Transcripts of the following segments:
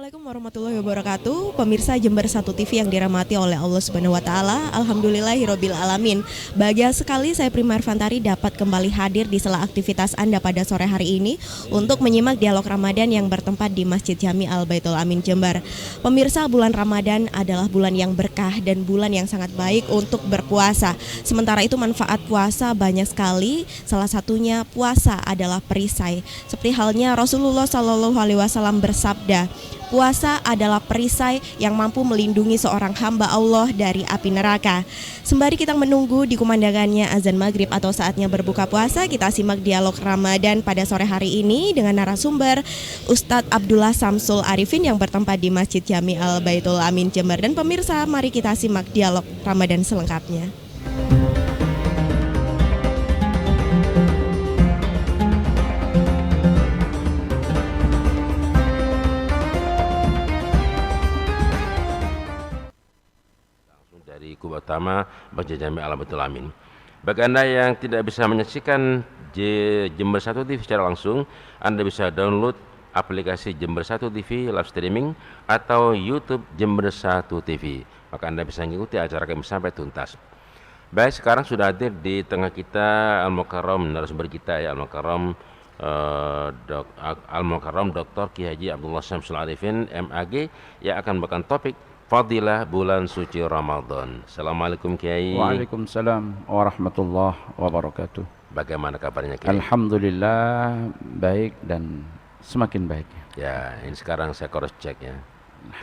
Assalamualaikum warahmatullahi wabarakatuh. Pemirsa Jember 1 TV yang dirahmati oleh Allah Subhanahu wa taala. Alhamdulillahirabbil alamin. Bahagia sekali saya Prima Irfantari dapat kembali hadir di sela aktivitas Anda pada sore hari ini untuk menyimak dialog Ramadan yang bertempat di Masjid Jami Al Baitul Amin Jember. Pemirsa, bulan Ramadan adalah bulan yang berkah dan bulan yang sangat baik untuk berpuasa. Sementara itu manfaat puasa banyak sekali. Salah satunya puasa adalah perisai. Seperti halnya Rasulullah SAW bersabda, puasa adalah perisai yang mampu melindungi seorang hamba Allah dari api neraka. Sembari kita menunggu dikumandangkannya azan maghrib atau saatnya berbuka puasa, kita simak dialog Ramadan pada sore hari ini dengan narasumber Ustadz Abdullah Samsul Arifin yang bertempat di Masjid Jami Al Baitul Amin Jember. Dan pemirsa, mari kita simak dialog Ramadan selengkapnya. Dari Kubah Utama Masjid Jami Al Baitul Amin. Bagi Anda yang tidak bisa menyaksikan Jember 1 TV secara langsung, Anda bisa download aplikasi Jember 1 TV live streaming atau YouTube Jember 1 TV. Maka Anda bisa mengikuti acara kami sampai tuntas. Baik, sekarang sudah hadir di tengah kita Al-Mukarram, narasumber kita ya, Al-Mukarram Dr. Ki Haji Abdullah Samsul Arifin MAG, yang akan memberikan topik Fadilah bulan suci Ramadan. Assalamualaikum Kiai. Waalaikumsalam warahmatallahi wabarakatuh. Bagaimana kabarnya Kiai? Alhamdulillah baik dan semakin baik. Ya, ini sekarang saya cross check ya.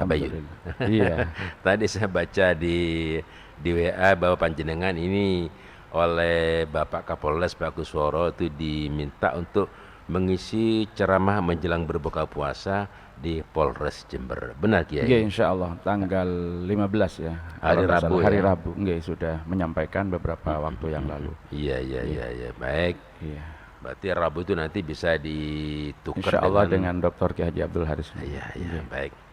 Tabayun. Iya. Tadi saya baca di WA bahwa panjenengan ini oleh Bapak Kapolres Pak Kusworo itu diminta untuk mengisi ceramah menjelang berbuka puasa di Polres Jember. Benar Kiai? Iya, insyaallah tanggal 15 ya. Hari Rabu. Hari Rabu. Nggih, sudah menyampaikan beberapa waktu yang lalu. Iya. Baik. Iya. Berarti Rabu itu nanti bisa ditukar Insyaallah dengan Dr. Ki Haji Abdul Haris. Iya, baik.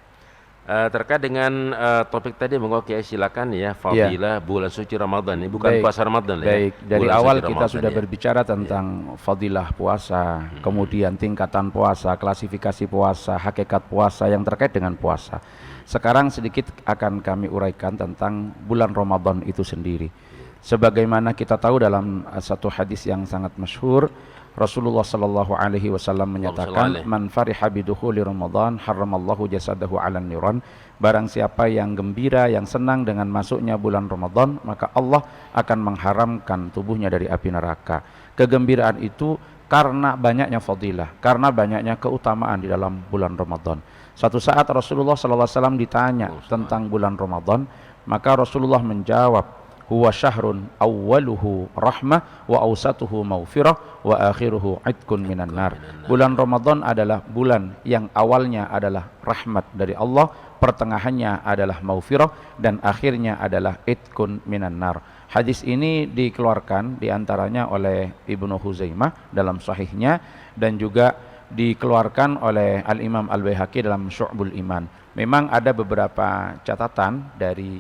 Terkait dengan topik tadi, monggo Kiai silakan ya. Fadilah bulan suci Ramadan. Ini bukan puasa Ramadan ya. Baik, dari bulan awal suci kita Ramadan, sudah ya. berbicara tentang fadilah puasa, kemudian tingkatan puasa, klasifikasi puasa, hakikat puasa yang terkait dengan puasa. Sekarang sedikit akan kami uraikan tentang bulan Ramadan itu sendiri. Sebagaimana kita tahu dalam satu hadis yang sangat masyhur, Rasulullah sallallahu alaihi wasallam menyatakan, man fariha bidukhuli Ramadan haramallahu jasadahu 'alan niran. Barang siapa yang gembira, yang senang dengan masuknya bulan Ramadan, maka Allah akan mengharamkan tubuhnya dari api neraka. Kegembiraan itu karena banyaknya fadilah, karena banyaknya keutamaan di dalam bulan Ramadan. Suatu saat Rasulullah sallallahu alaihi wasallam ditanya tentang bulan Ramadan, maka Rasulullah menjawab, huwa syahrun awwaluhu rahmah wa awsatuhu maghfirah wa akhiruhu itqun minan nar. Bulan Ramadan adalah bulan yang awalnya adalah rahmat dari Allah, pertengahannya adalah maghfirah, dan akhirnya adalah itqun minan nar. Hadis ini dikeluarkan diantaranya oleh Ibnu Huzaimah dalam sahihnya, dan juga dikeluarkan oleh Al-Imam Al-Baihaqi dalam Syu'bul Iman. Memang ada beberapa catatan dari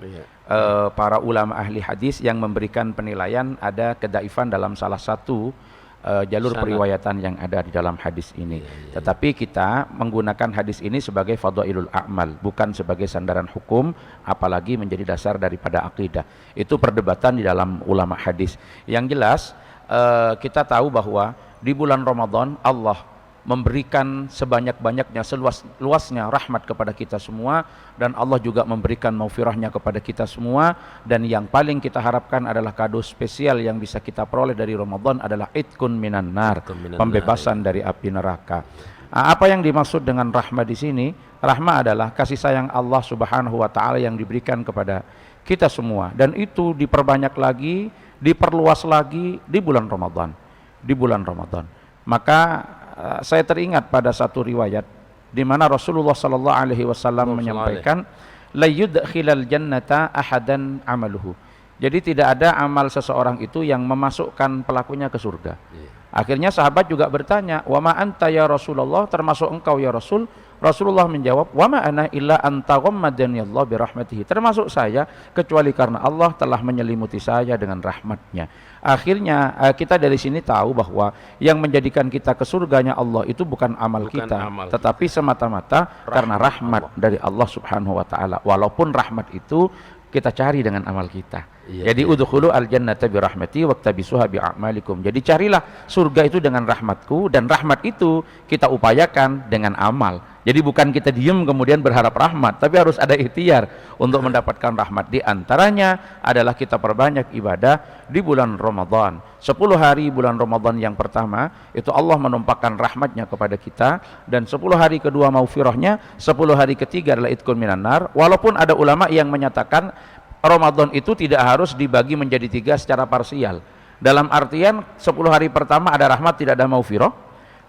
para ulama ahli hadis yang memberikan penilaian ada kedaifan dalam salah satu jalur periwayatan yang ada di dalam hadis ini. Tetapi kita menggunakan hadis ini sebagai fadhailul a'mal, bukan sebagai sandaran hukum, apalagi menjadi dasar daripada akidah. Itu perdebatan di dalam ulama hadis. Yang jelas kita tahu bahwa di bulan Ramadan Allah memberikan sebanyak-banyaknya, seluas-luasnya rahmat kepada kita semua, dan Allah juga memberikan maufirahnya kepada kita semua. Dan yang paling kita harapkan adalah kado spesial yang bisa kita peroleh dari Ramadan adalah itqun minan nar, pembebasan dari api neraka. Apa yang dimaksud dengan rahmat di sini? Rahmat adalah kasih sayang Allah Subhanahu wa taala yang diberikan kepada kita semua, dan itu diperbanyak lagi, diperluas lagi di bulan Ramadan. Di bulan Ramadan. Maka saya teringat pada satu riwayat di mana Rasulullah sallallahu alaihi wasallam menyampaikan, la yudkhilal jannata ahadan amaluhu. Jadi tidak ada amal seseorang itu yang memasukkan pelakunya ke surga. Akhirnya sahabat juga bertanya, wa ma anta ya Rasulullah, termasuk engkau ya Rasul? Rasulullah menjawab, wa ma ana illa anta ghammadani Allah bi rahmatihi. Termasuk saya kecuali karena Allah telah menyelimuti saya dengan rahmatnya. Akhirnya kita dari sini tahu bahwa yang menjadikan kita ke surganya Allah itu bukan amal kita, tetapi semata-mata karena rahmat dari Allah Subhanahu wa taala. Walaupun rahmat itu kita cari dengan amal kita. Jadi udkhulu al-jannata bi rahmati waqtabisuha bi a'malikum. Jadi carilah surga itu dengan rahmatku, dan rahmat itu kita upayakan dengan amal. Jadi bukan kita diem kemudian berharap rahmat, tapi harus ada ikhtiar untuk mendapatkan rahmat. Di antaranya adalah kita perbanyak ibadah di bulan Ramadan. 10 hari bulan Ramadan yang pertama itu Allah menumpahkan rahmatnya kepada kita, dan 10 hari kedua maufirahnya, 10 hari ketiga adalah itqun minan nar. Walaupun ada ulama yang menyatakan Ramadan itu tidak harus dibagi menjadi 3 secara parsial. Dalam artian 10 hari pertama ada rahmat, tidak ada maufirah.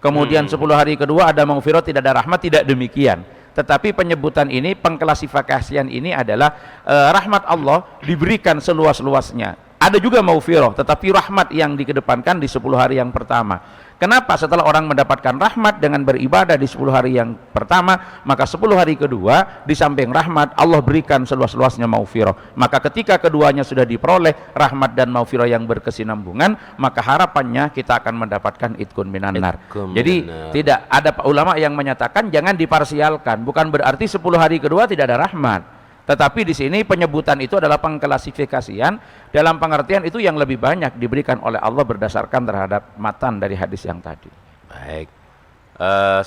Kemudian 10 hari kedua ada maufirah, tidak ada rahmat, tidak demikian. Tetapi penyebutan ini, pengklasifikasian ini adalah rahmat Allah diberikan seluas-luasnya. Ada juga maufirah, tetapi rahmat yang dikedepankan di 10 hari yang pertama. Kenapa? Setelah orang mendapatkan rahmat dengan beribadah di 10 hari yang pertama, maka 10 hari kedua di samping rahmat Allah berikan seluas-luasnya maufirah. Maka ketika keduanya sudah diperoleh, rahmat dan maufirah yang berkesinambungan, maka harapannya kita akan mendapatkan itqun minan nar. Jadi tidak ada ulama yang menyatakan jangan diparsialkan. Bukan berarti 10 hari kedua tidak ada rahmat. Tetapi di sini penyebutan itu adalah pengklasifikasian dalam pengertian itu yang lebih banyak diberikan oleh Allah berdasarkan terhadap matan dari hadis yang tadi. Baik,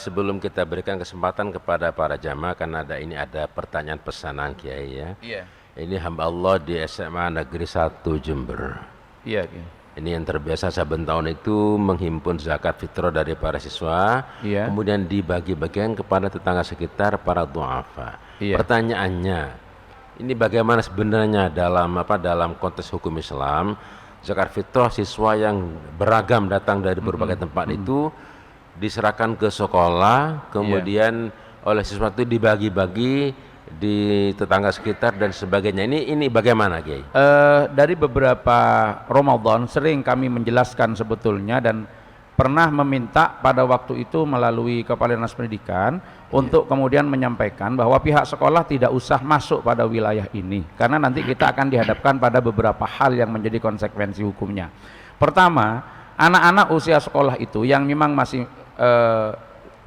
sebelum kita berikan kesempatan kepada para jamaah, karena ada pertanyaan pesanan Kiai ya. Iya. Ini hamba Allah di SMA Negeri 1 Jember. Iya. Ini yang terbiasa saben tahun itu menghimpun zakat fitrah dari para siswa, kemudian dibagi-bagikan kepada tetangga sekitar, para du'afa. Pertanyaannya, ini bagaimana sebenarnya dalam konteks hukum Islam, zakat fitrah siswa yang beragam datang dari berbagai tempat itu diserahkan ke sekolah, kemudian oleh siswa itu dibagi-bagi di tetangga sekitar dan sebagainya. Ini bagaimana, Kiai? Dari beberapa Ramadan sering kami menjelaskan sebetulnya, dan pernah meminta pada waktu itu melalui Kepala Dinas Pendidikan untuk kemudian menyampaikan bahwa pihak sekolah tidak usah masuk pada wilayah ini, karena nanti kita akan dihadapkan pada beberapa hal yang menjadi konsekuensi hukumnya. Pertama, anak-anak usia sekolah itu yang memang masih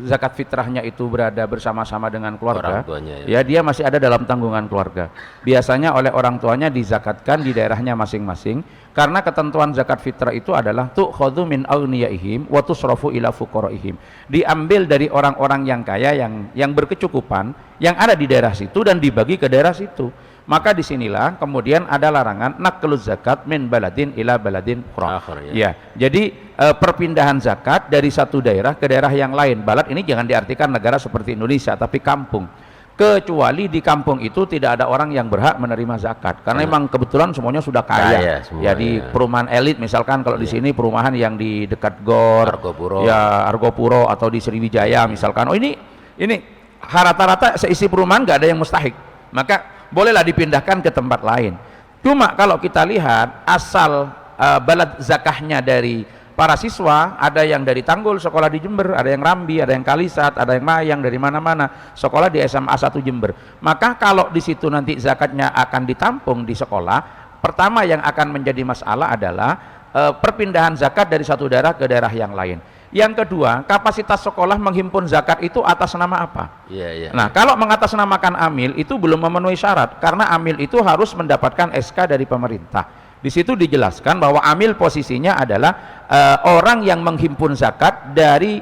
zakat fitrahnya itu berada bersama-sama dengan keluarga, ya dia masih ada dalam tanggungan keluarga. Biasanya oleh orang tuanya dizakatkan di daerahnya masing-masing, karena ketentuan zakat fitrah itu adalah tu'khadhu min aghniyaihim wa tusrafu ila fuqaraihim. Diambil dari orang-orang yang kaya, yang berkecukupan, yang ada di daerah situ, dan dibagi ke daerah situ. Maka disinilah kemudian ada larangan nakluz zakat min baladin ila baladin ukhra. Ya, jadi perpindahan zakat dari satu daerah ke daerah yang lain. Balad ini jangan diartikan negara seperti Indonesia, tapi kampung. Kecuali di kampung itu tidak ada orang yang berhak menerima zakat, karena memang kebetulan semuanya sudah kaya. Ya di perumahan elit, misalkan kalau di sini perumahan yang di dekat Gor, Argopuro atau di Sriwijaya misalkan. Oh ini rata-rata seisi perumahan nggak ada yang mustahik, maka bolehlah dipindahkan ke tempat lain. Cuma kalau kita lihat asal balad zakahnya dari para siswa, ada yang dari Tanggul sekolah di Jember, ada yang Rambi, ada yang Kalisat, ada yang Mayang, dari mana-mana sekolah di SMA 1 Jember. Maka kalau di situ nanti zakatnya akan ditampung di sekolah, pertama yang akan menjadi masalah adalah perpindahan zakat dari satu daerah ke daerah yang lain. Yang kedua, kapasitas sekolah menghimpun zakat itu atas nama apa? Nah, kalau mengatasnamakan amil itu belum memenuhi syarat, karena amil itu harus mendapatkan SK dari pemerintah. Di situ dijelaskan bahwa amil posisinya adalah orang yang menghimpun zakat dari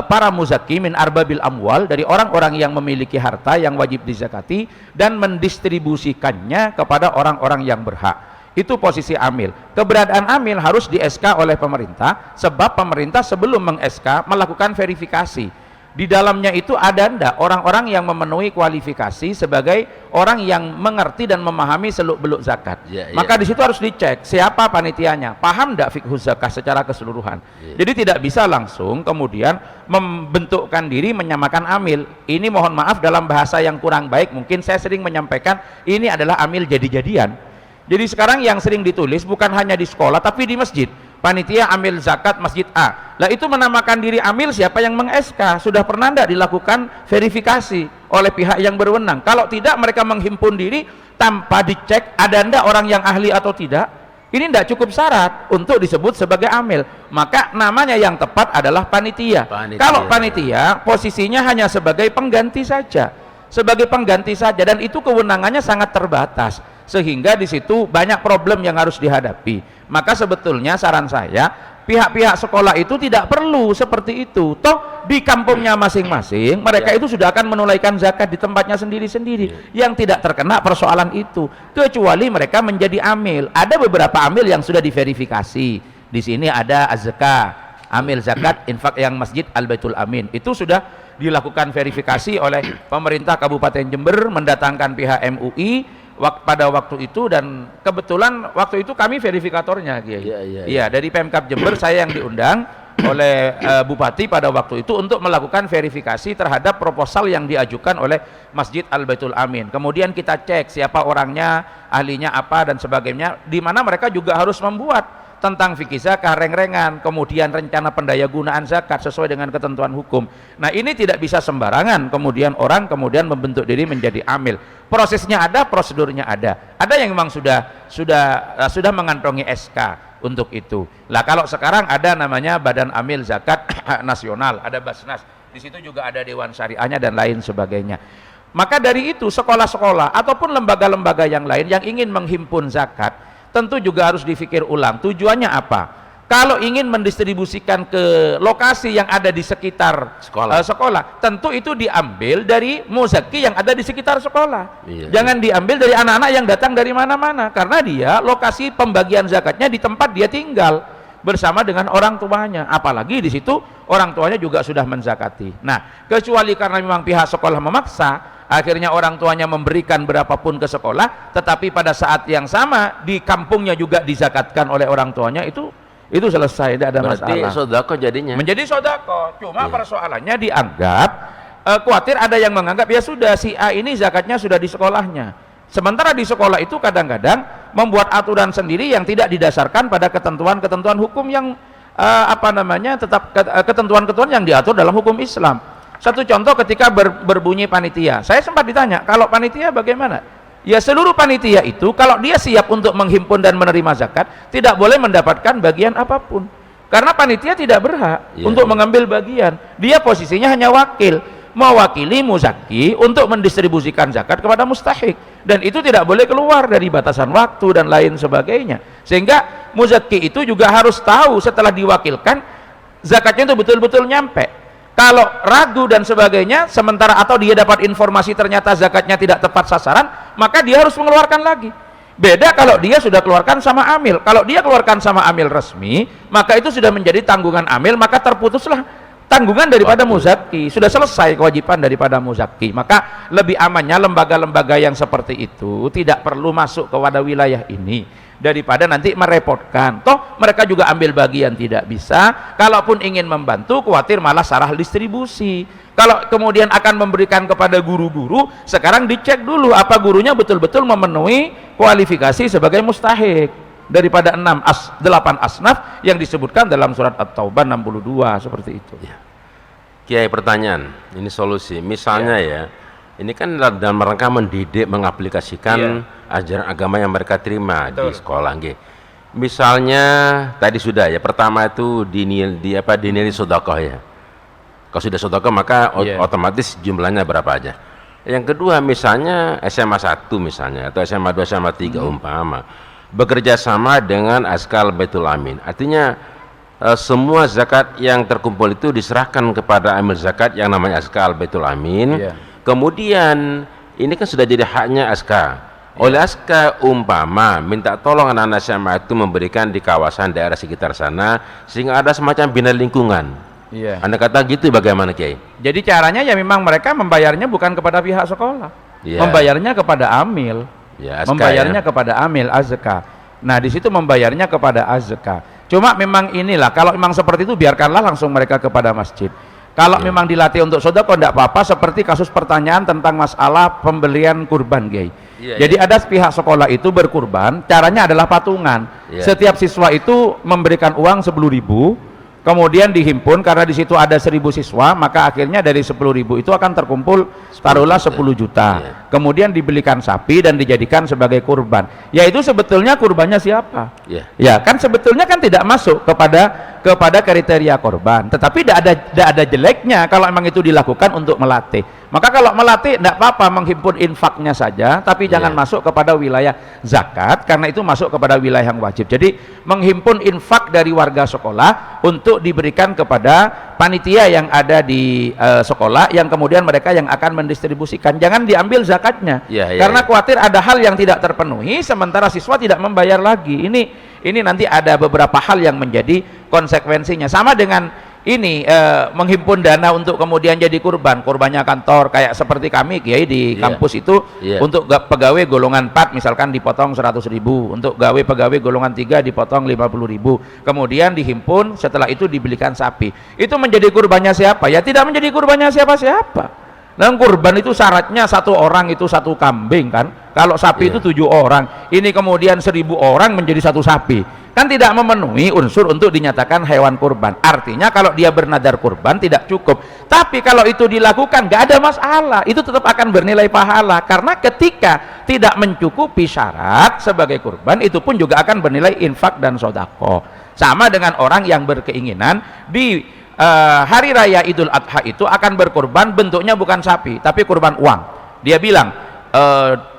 para muzaki min arbabil amwal, dari orang-orang yang memiliki harta yang wajib dizakati, dan mendistribusikannya kepada orang-orang yang berhak. Itu posisi amil. Keberadaan amil harus di-SK oleh pemerintah, sebab pemerintah sebelum meng-SK melakukan verifikasi. Di dalamnya itu ada ndak orang-orang yang memenuhi kualifikasi sebagai orang yang mengerti dan memahami seluk-beluk zakat. Maka di situ harus dicek siapa panitianya, paham ndak fikih zakat secara keseluruhan. Jadi tidak bisa langsung kemudian membentukkan diri menyamakan amil. Ini mohon maaf dalam bahasa yang kurang baik, mungkin saya sering menyampaikan ini adalah amil jadi-jadian. Jadi sekarang yang sering ditulis bukan hanya di sekolah tapi di masjid. panitia amil zakat masjid A. Lah itu menamakan diri amil, siapa yang meng-SK? Sudah pernah tidak dilakukan verifikasi oleh pihak yang berwenang? Kalau tidak, mereka menghimpun diri tanpa dicek ada ndak orang yang ahli atau tidak. Ini tidak cukup syarat untuk disebut sebagai amil. Maka namanya yang tepat adalah panitia. Kalau panitia posisinya hanya sebagai pengganti saja, sebagai pengganti saja, dan itu kewenangannya sangat terbatas, sehingga di situ banyak problem yang harus dihadapi. Maka sebetulnya saran saya, pihak-pihak sekolah itu tidak perlu seperti itu. Toh di kampungnya masing-masing mereka itu sudah akan menunaikan zakat di tempatnya sendiri-sendiri, yang tidak terkena persoalan itu, kecuali mereka menjadi amil. Ada beberapa amil yang sudah diverifikasi. Di sini ada azka, amil zakat infak yang Masjid Al-Baitul Amin, itu sudah dilakukan verifikasi oleh pemerintah Kabupaten Jember, mendatangkan pihak MUI pada waktu itu, dan kebetulan waktu itu kami verifikatornya, iya, dari Pemkab Jember saya yang diundang oleh Bupati pada waktu itu untuk melakukan verifikasi terhadap proposal yang diajukan oleh Masjid Al-Baitul Amin. Kemudian kita cek siapa orangnya, ahlinya apa dan sebagainya, di mana mereka juga harus membuat tentang fikih zakah, reng-rengan, kemudian rencana pendayagunaan zakat sesuai dengan ketentuan hukum. Nah, ini tidak bisa sembarangan kemudian orang kemudian membentuk diri menjadi amil. Prosesnya ada, prosedurnya ada. Ada yang memang sudah mengantongi SK untuk itu. Lah kalau sekarang ada namanya Badan Amil Zakat Nasional, ada Basnas. Di situ juga ada Dewan Syariahnya dan lain sebagainya. Maka dari itu sekolah-sekolah ataupun lembaga-lembaga yang lain yang ingin menghimpun zakat tentu juga harus dipikir ulang tujuannya apa. Kalau ingin mendistribusikan ke lokasi yang ada di sekitar sekolah, tentu itu diambil dari muzaki yang ada di sekitar sekolah. Jangan diambil dari anak-anak yang datang dari mana-mana, karena dia lokasi pembagian zakatnya di tempat dia tinggal bersama dengan orang tuanya, apalagi di situ orang tuanya juga sudah menzakati. Nah, kecuali karena memang pihak sekolah memaksa, akhirnya orang tuanya memberikan berapapun ke sekolah, tetapi pada saat yang sama di kampungnya juga dizakatkan oleh orang tuanya, itu selesai, tidak ada masalah. Berarti sodako jadinya. Menjadi sodako. Cuma persoalannya dianggap khawatir ada yang menganggap ya sudah si A ini zakatnya sudah di sekolahnya. Sementara di sekolah itu kadang-kadang membuat aturan sendiri yang tidak didasarkan pada ketentuan-ketentuan hukum yang tetap ketentuan-ketentuan yang diatur dalam hukum Islam. Satu contoh ketika berbunyi panitia, saya sempat ditanya, kalau panitia bagaimana? Ya seluruh panitia itu kalau dia siap untuk menghimpun dan menerima zakat, tidak boleh mendapatkan bagian apapun, karena panitia tidak berhak untuk mengambil bagian. Dia posisinya hanya wakil, mewakili muzaki untuk mendistribusikan zakat kepada mustahik, dan itu tidak boleh keluar dari batasan waktu dan lain sebagainya. Sehingga muzaki itu juga harus tahu setelah diwakilkan zakatnya itu betul-betul nyampe. Kalau ragu dan sebagainya sementara, atau dia dapat informasi ternyata zakatnya tidak tepat sasaran, maka dia harus mengeluarkan lagi. Beda kalau dia sudah keluarkan sama amil. Kalau dia keluarkan sama amil resmi, maka itu sudah menjadi tanggungan amil, maka terputuslah tanggungan daripada muzaki, sudah selesai kewajiban daripada muzaki. Maka lebih amannya lembaga-lembaga yang seperti itu tidak perlu masuk ke wadah wilayah ini, daripada nanti merepotkan. Toh mereka juga ambil bagian tidak bisa, kalaupun ingin membantu khawatir malah salah distribusi. Kalau kemudian akan memberikan kepada guru-guru, sekarang dicek dulu apa gurunya betul-betul memenuhi kualifikasi sebagai mustahik daripada 8 asnaf yang disebutkan dalam surat At-Taubah 62 seperti itu. Kiai, pertanyaan, ini solusi. Misalnya ini kan dalam rangka mendidik, mengaplikasikan ajaran agama yang mereka terima di sekolah. Misalnya tadi sudah pertama itu dinilai sedekah ya. Kalau sudah sedekah maka otomatis jumlahnya berapa aja. Yang kedua misalnya SMA 1 misalnya, atau SMA 2, SMA 3 umpama bekerja sama dengan Askal Baitul Amin. Artinya semua zakat yang terkumpul itu diserahkan kepada amil zakat yang namanya Askal Baitul Amin. Kemudian ini kan sudah jadi haknya Aska. Oleh Aska umpama minta tolong anak-anak SMA itu memberikan di kawasan daerah sekitar sana, sehingga ada semacam bina lingkungan. Anda kata gitu, bagaimana Kiai? Jadi caranya ya memang mereka membayarnya bukan kepada pihak sekolah, membayarnya kepada amil, membayarnya kepada amil azka. Nah di situ membayarnya kepada azka. Cuma memang inilah, kalau memang seperti itu biarkanlah langsung mereka kepada masjid. Kalau memang dilatih untuk sedekah tidak apa-apa, seperti kasus pertanyaan tentang masalah pembelian kurban, Kiai. Iya, Jadi ada pihak sekolah itu berkurban, caranya adalah patungan. Iya. Setiap siswa itu memberikan uang 10.000, kemudian dihimpun karena di situ ada 1.000 siswa, maka akhirnya dari 10.000 itu akan terkumpul taruhlah 10 juta. Iya. Kemudian dibelikan sapi dan dijadikan sebagai kurban. Yaitu sebetulnya kurbannya siapa? Iya. Ya, kan sebetulnya kan tidak masuk kepada kriteria korban. Tetapi tidak ada jeleknya kalau memang itu dilakukan untuk melatih. Maka kalau melatih tidak apa-apa menghimpun infaknya saja, tapi jangan Iya. masuk kepada wilayah zakat karena itu masuk kepada wilayah yang wajib. Jadi menghimpun infak dari warga sekolah untuk diberikan kepada panitia yang ada di sekolah, yang kemudian mereka yang akan mendistribusikan. Jangan diambil zakatnya, Iya, iya, karena iya. khawatir ada hal yang tidak terpenuhi sementara siswa tidak membayar lagi. Ini nanti ada beberapa hal yang menjadi konsekuensinya. Sama dengan ini menghimpun dana untuk kemudian jadi kurbannya kantor, kayak seperti kami Kiai di Iya. kampus itu, Iya. untuk pegawai golongan 4 misalkan dipotong 100.000, untuk pegawai golongan 3 dipotong 50.000, kemudian dihimpun, setelah itu dibelikan sapi. Itu menjadi kurbannya siapa? Ya tidak menjadi kurbannya siapa-siapa. Dan kurban itu syaratnya 1 orang itu 1 kambing kan. Kalau sapi Iya. itu 7 orang, ini kemudian 1.000 orang menjadi 1 sapi, kan tidak memenuhi unsur untuk dinyatakan hewan kurban. Artinya kalau dia bernadar kurban tidak cukup. Tapi kalau itu dilakukan gak ada masalah, itu tetap akan bernilai pahala, karena ketika tidak mencukupi syarat sebagai kurban, itu pun juga akan bernilai infak dan sodako. Sama dengan orang yang berkeinginan di hari raya Idul Adha itu akan berkurban, bentuknya bukan sapi tapi kurban uang. Dia bilang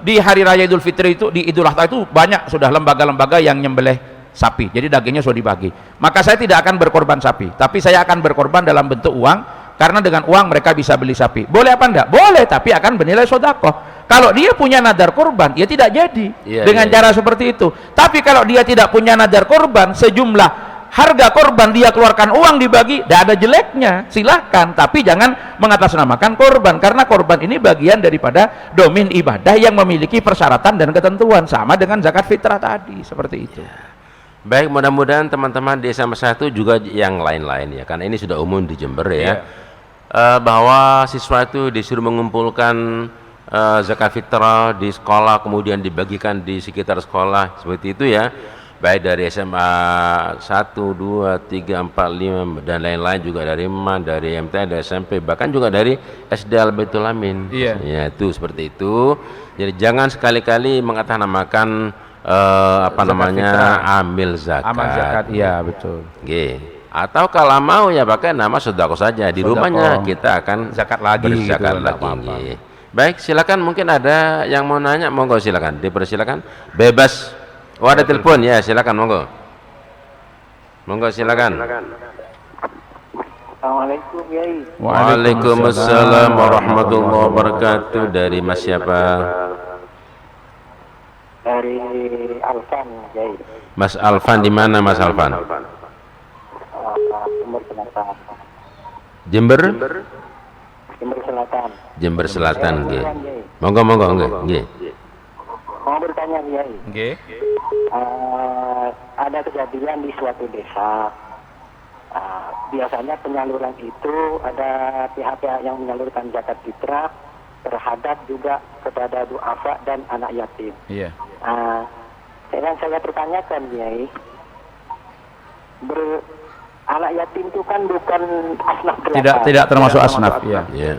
di hari raya Idul Fitri itu, di Idul Adha itu banyak sudah lembaga-lembaga yang nyembelih sapi, jadi dagingnya sudah dibagi. Maka saya tidak akan berkorban sapi, tapi saya akan berkorban dalam bentuk uang, karena dengan uang mereka bisa beli sapi. Boleh apa enggak? Boleh, tapi akan bernilai sodakoh. Kalau dia punya nadar kurban, ya tidak jadi dengan cara seperti itu. Tapi kalau dia tidak punya nadar kurban, sejumlah harga korban dia keluarkan uang dibagi, tidak ada jeleknya, silahkan, tapi jangan mengatasnamakan korban, karena korban ini bagian daripada domain ibadah yang memiliki persyaratan dan ketentuan, sama dengan zakat fitrah tadi, seperti itu. Baik, mudah-mudahan teman-teman di SMA 1 juga yang lain-lain ya, karena ini sudah umum di Jember ya. Bahwa siswa itu disuruh mengumpulkan zakat fitrah di sekolah, kemudian dibagikan di sekitar sekolah, seperti itu ya. Baik dari SMA 1, 2, 3, 4, 5 dan lain-lain, juga dari MAN, dari MTN, dari SMP, bahkan juga dari SD Al-Baitul Amin. Iya. Ya, itu seperti itu. Jadi jangan sekali-kali mengatasnamakan Zakat namanya fitrah. amil zakat. Amal zakat, iya betul. Oke. Atau kalau mau ya pakai nama sedekah saja, di Sedekah. rumahnya kita akan Zakat lagi berzakat gitu, enggak lagi. apa-apa. Nggih. Baik, silakan, mungkin ada yang mau nanya, monggo silakan, dipersilakan, bebas. Oh, ada telepon ya, silakan, monggo. Monggo silakan. Assalamualaikum Yai. Waalaikumsalam warahmatullahi wabarakatuh. Dari Mas siapa? Dari Alfan Yai. Mas Alfan, di mana Mas Alfan? Jember Selatan. Jember? Jember Selatan. Jember Selatan, nggih. Yai. Monggo, monggo, nggih. Mau bertanya Yai. Nggih. Ada kejadian di suatu desa. Biasanya penyaluran itu ada pihak-pihak yang menyalurkan zakat fitrah terhadap juga kepada duafa dan anak yatim. Iya. Yang saya pertanyakan Yai, anak yatim itu kan bukan asnaf 8. Tidak termasuk asnaf, ya. Iya.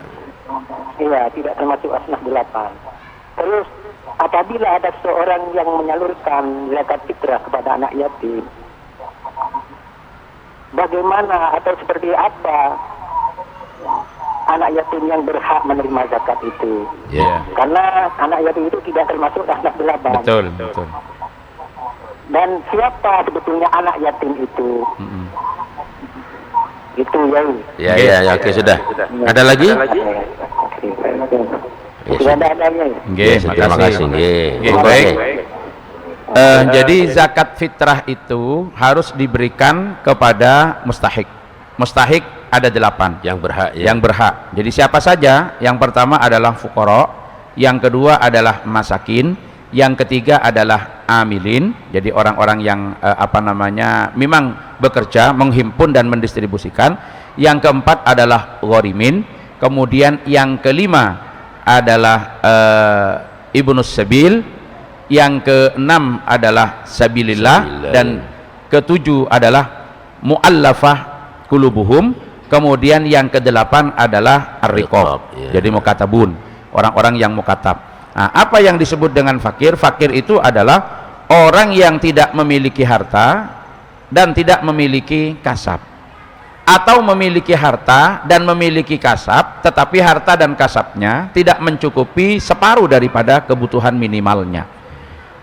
Iya, tidak termasuk asnaf 8. Terus apabila ada seorang yang menyalurkan zakat fitrah kepada anak yatim, bagaimana atau seperti apa anak yatim yang berhak menerima zakat itu? Iya. Karena anak yatim itu tidak termasuk asnaf 8. Betul, betul. Dan siapa sebetulnya anak yatim itu? Itu Yai. Ya, ya, ya, oke, sudah. Ada lagi? Oke. Ya, Sudah ada Yai. Nggih, Ya, terima kasih. Nggih. Nggih, Monggo, baik. nggih. Jadi zakat fitrah itu harus diberikan kepada mustahik. Mustahik ada 8 Yang berhak ya. yang berhak. Jadi siapa saja? Yang pertama adalah fuqara, yang kedua adalah masakin, yang ketiga adalah amilin, jadi orang-orang yang memang bekerja, menghimpun dan mendistribusikan. Yang keempat adalah ghorimin, kemudian yang kelima adalah Ibnus Sabil, yang keenam adalah Sabilillah, dan ketujuh adalah Mu'allafah Qulubuhum, kemudian yang kedelapan adalah Ar-Riqab. Jadi mukatabun, orang-orang yang mukatab. Nah, apa yang disebut dengan fakir? Fakir itu adalah orang yang tidak memiliki harta dan tidak memiliki kasab, atau memiliki harta dan memiliki kasab tetapi harta dan kasabnya tidak mencukupi separuh daripada kebutuhan minimalnya.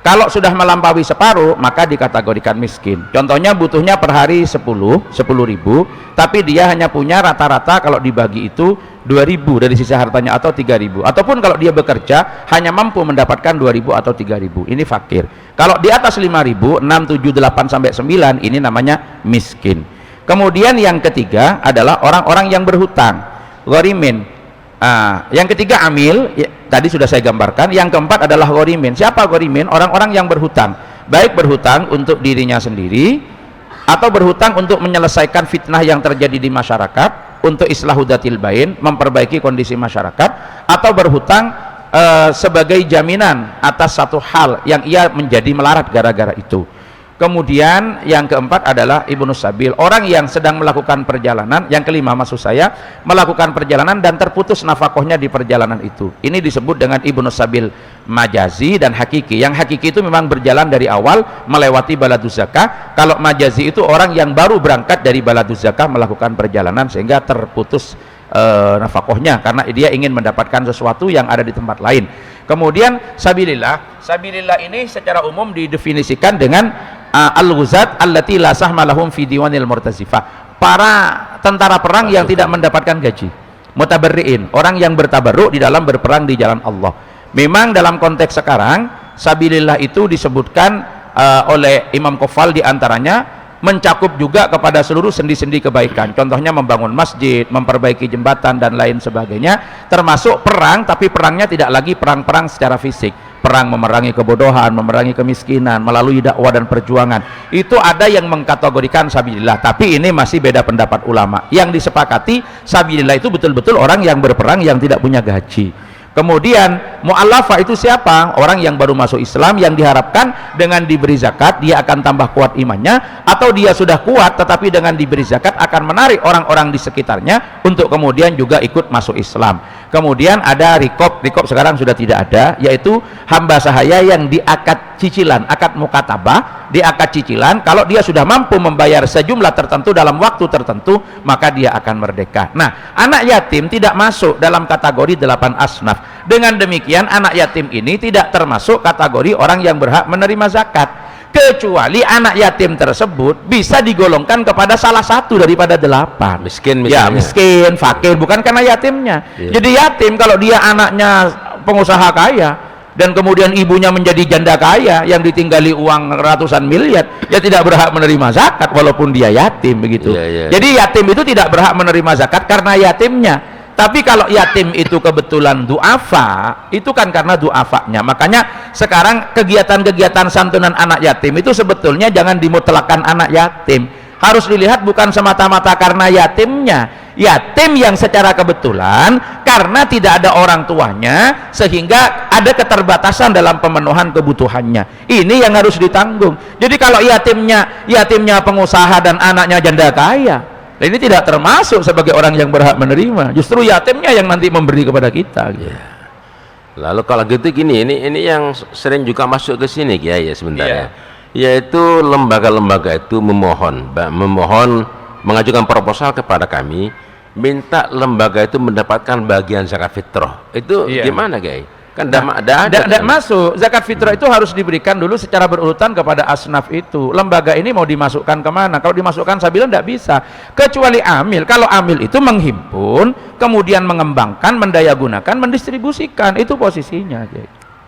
Kalau sudah melampaui separuh maka dikategorikan miskin. Contohnya butuhnya per hari 10 ribu, tapi dia hanya punya rata-rata kalau dibagi itu 2.000 dari sisa hartanya atau 3.000, ataupun kalau dia bekerja hanya mampu mendapatkan 2.000 atau 3.000, ini fakir. Kalau di atas 5.000, 6, 7, 8 sampai 9, ini namanya miskin. Kemudian yang ketiga adalah orang-orang yang berhutang, ghorimin. Yang ketiga amil, ya, tadi sudah saya gambarkan. Yang keempat adalah ghorimin. Siapa ghorimin? Orang-orang yang berhutang, baik berhutang untuk dirinya sendiri atau berhutang untuk menyelesaikan fitnah yang terjadi di masyarakat, untuk islahudatil bain, memperbaiki kondisi masyarakat, atau berhutang sebagai jaminan atas satu hal yang ia menjadi melarat gara-gara itu. Kemudian yang keempat adalah Ibnus Sabil, orang yang sedang melakukan perjalanan. Yang kelima maksud saya, melakukan perjalanan dan terputus nafkahnya di perjalanan itu. Ini disebut dengan Ibnus Sabil majazi dan hakiki. Yang hakiki itu memang berjalan dari awal melewati baladuz zakah. Kalau majazi itu orang yang baru berangkat dari baladuz zakah melakukan perjalanan sehingga terputus nafkahnya karena dia ingin mendapatkan sesuatu yang ada di tempat lain. Kemudian sabilillah, sabilillah ini secara umum didefinisikan dengan al-ghuzat allati la sahma lahum fi diwanil murtazifah, para tentara perang yang tidak mendapatkan gaji, mutabarriin, orang yang bertabarruk di dalam berperang di jalan Allah. Memang dalam konteks sekarang sabilillah itu disebutkan oleh Imam Qofal diantaranya mencakup juga kepada seluruh sendi-sendi kebaikan. Contohnya membangun masjid, memperbaiki jembatan dan lain sebagainya, termasuk perang, tapi perangnya tidak lagi perang-perang secara fisik, perang memerangi kebodohan, memerangi kemiskinan melalui dakwah dan perjuangan. Itu ada yang mengkategorikan sabilillah, tapi ini masih beda pendapat ulama. Yang disepakati sabilillah itu betul-betul orang yang berperang yang tidak punya gaji. Kemudian mu'allafah itu siapa? Orang yang baru masuk Islam yang diharapkan dengan diberi zakat dia akan tambah kuat imannya, atau dia sudah kuat tetapi dengan diberi zakat akan menarik orang-orang di sekitarnya untuk kemudian juga ikut masuk Islam. Kemudian ada rikob, rikob sekarang sudah tidak ada, yaitu hamba sahaya yang diakad cicilan, akad mukatabah, diakad cicilan. Kalau dia sudah mampu membayar sejumlah tertentu dalam waktu tertentu, maka dia akan merdeka. Nah, anak yatim tidak masuk dalam kategori 8 asnaf. Dengan demikian anak yatim ini tidak termasuk kategori orang yang berhak menerima zakat, kecuali anak yatim tersebut bisa digolongkan kepada salah satu daripada 8. Miskin Ya, misalnya. miskin, fakir, bukan karena yatimnya. Jadi yatim kalau dia anaknya pengusaha kaya dan kemudian ibunya menjadi janda kaya yang ditinggali uang ratusan miliar, ya tidak berhak menerima zakat walaupun dia yatim begitu. Jadi yatim itu tidak berhak menerima zakat karena yatimnya. Tapi kalau yatim itu kebetulan du'afa, itu kan karena du'afanya. Makanya sekarang kegiatan-kegiatan santunan anak yatim itu sebetulnya jangan dimutlakan anak yatim, harus dilihat bukan semata-mata karena yatimnya, yatim yang secara kebetulan karena tidak ada orang tuanya sehingga ada keterbatasan dalam pemenuhan kebutuhannya. Ini yang harus ditanggung. Jadi kalau yatimnya pengusaha dan anaknya janda kaya, ini tidak termasuk sebagai orang yang berhak menerima. Justru yatimnya yang nanti memberi kepada kita gitu. Lalu kalau gitu gini, ini yang sering juga masuk ke sini ya sebentar ya, yaitu lembaga-lembaga itu memohon mengajukan proposal kepada kami, minta lembaga itu mendapatkan bagian zakat fitrah. Itu gimana Kiai? Kan tidak masuk. Zakat fitrah itu harus diberikan dulu secara berurutan kepada asnaf itu. Lembaga ini mau dimasukkan kemana? Kalau dimasukkan sabilan tidak bisa, kecuali amil. Kalau amil itu menghimpun, kemudian mengembangkan, mendayagunakan, mendistribusikan, itu posisinya.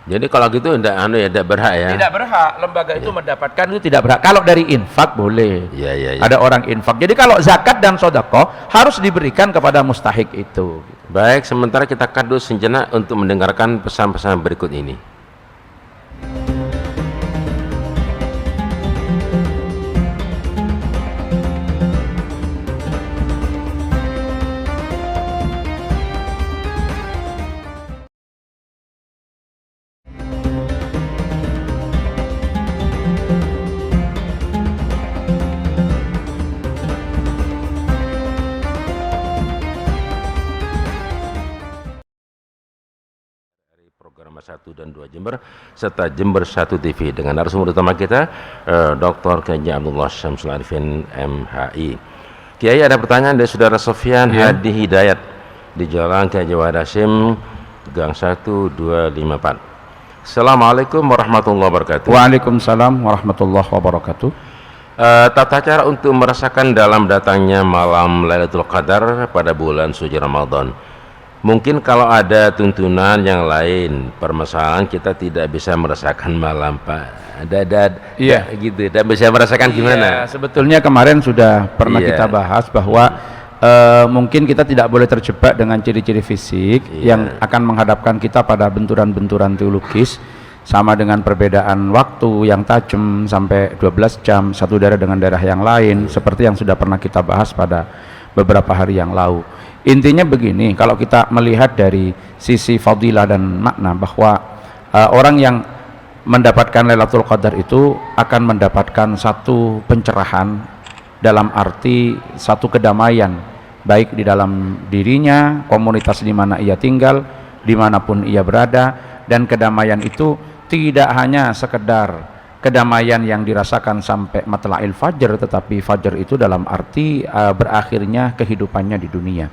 Jadi kalau gitu tidak berhak ya? Tidak berhak. Lembaga itu mendapatkan itu tidak berhak. Kalau dari infak boleh. Ada orang infak. Jadi kalau zakat dan sedekah harus diberikan kepada mustahik itu. Baik, sementara kita cut dulu sejenak untuk mendengarkan pesan-pesan berikut ini. 1 dan 2 Jember, serta Jember 1 TV dengan narasumber utama kita Dr. Kiai Abdullah Syamsul Arifin MHI. Kiai, ada pertanyaan dari saudara Sofyan Hadi Hidayat di Jalan Kiai Haji Hasyim, Gang 1254. Assalamualaikum warahmatullahi wabarakatuh. Waalaikumsalam warahmatullahi wabarakatuh. Tata cara untuk merasakan dalam datangnya malam Lailatul Qadar pada bulan suci Ramadan. Mungkin kalau ada tuntunan yang lain, permasalahan kita tidak bisa merasakan malam Pak. Iya, gitu. Dan bisa merasakan gimana? Iya, sebetulnya kemarin sudah pernah kita bahas bahwa mungkin kita tidak boleh terjebak dengan ciri-ciri fisik yang akan menghadapkan kita pada benturan-benturan teologis, sama dengan perbedaan waktu yang tajam sampai 12 jam satu daerah dengan daerah yang lain, seperti yang sudah pernah kita bahas pada beberapa hari yang lalu. Intinya begini, kalau kita melihat dari sisi fadilah dan makna, bahwa orang yang mendapatkan Lailatul Qadar itu akan mendapatkan satu pencerahan, dalam arti satu kedamaian, baik di dalam dirinya, komunitas di mana ia tinggal, dimanapun ia berada. Dan kedamaian itu tidak hanya sekedar kedamaian yang dirasakan sampai matla'il fajr, tetapi fajr itu dalam arti berakhirnya kehidupannya di dunia.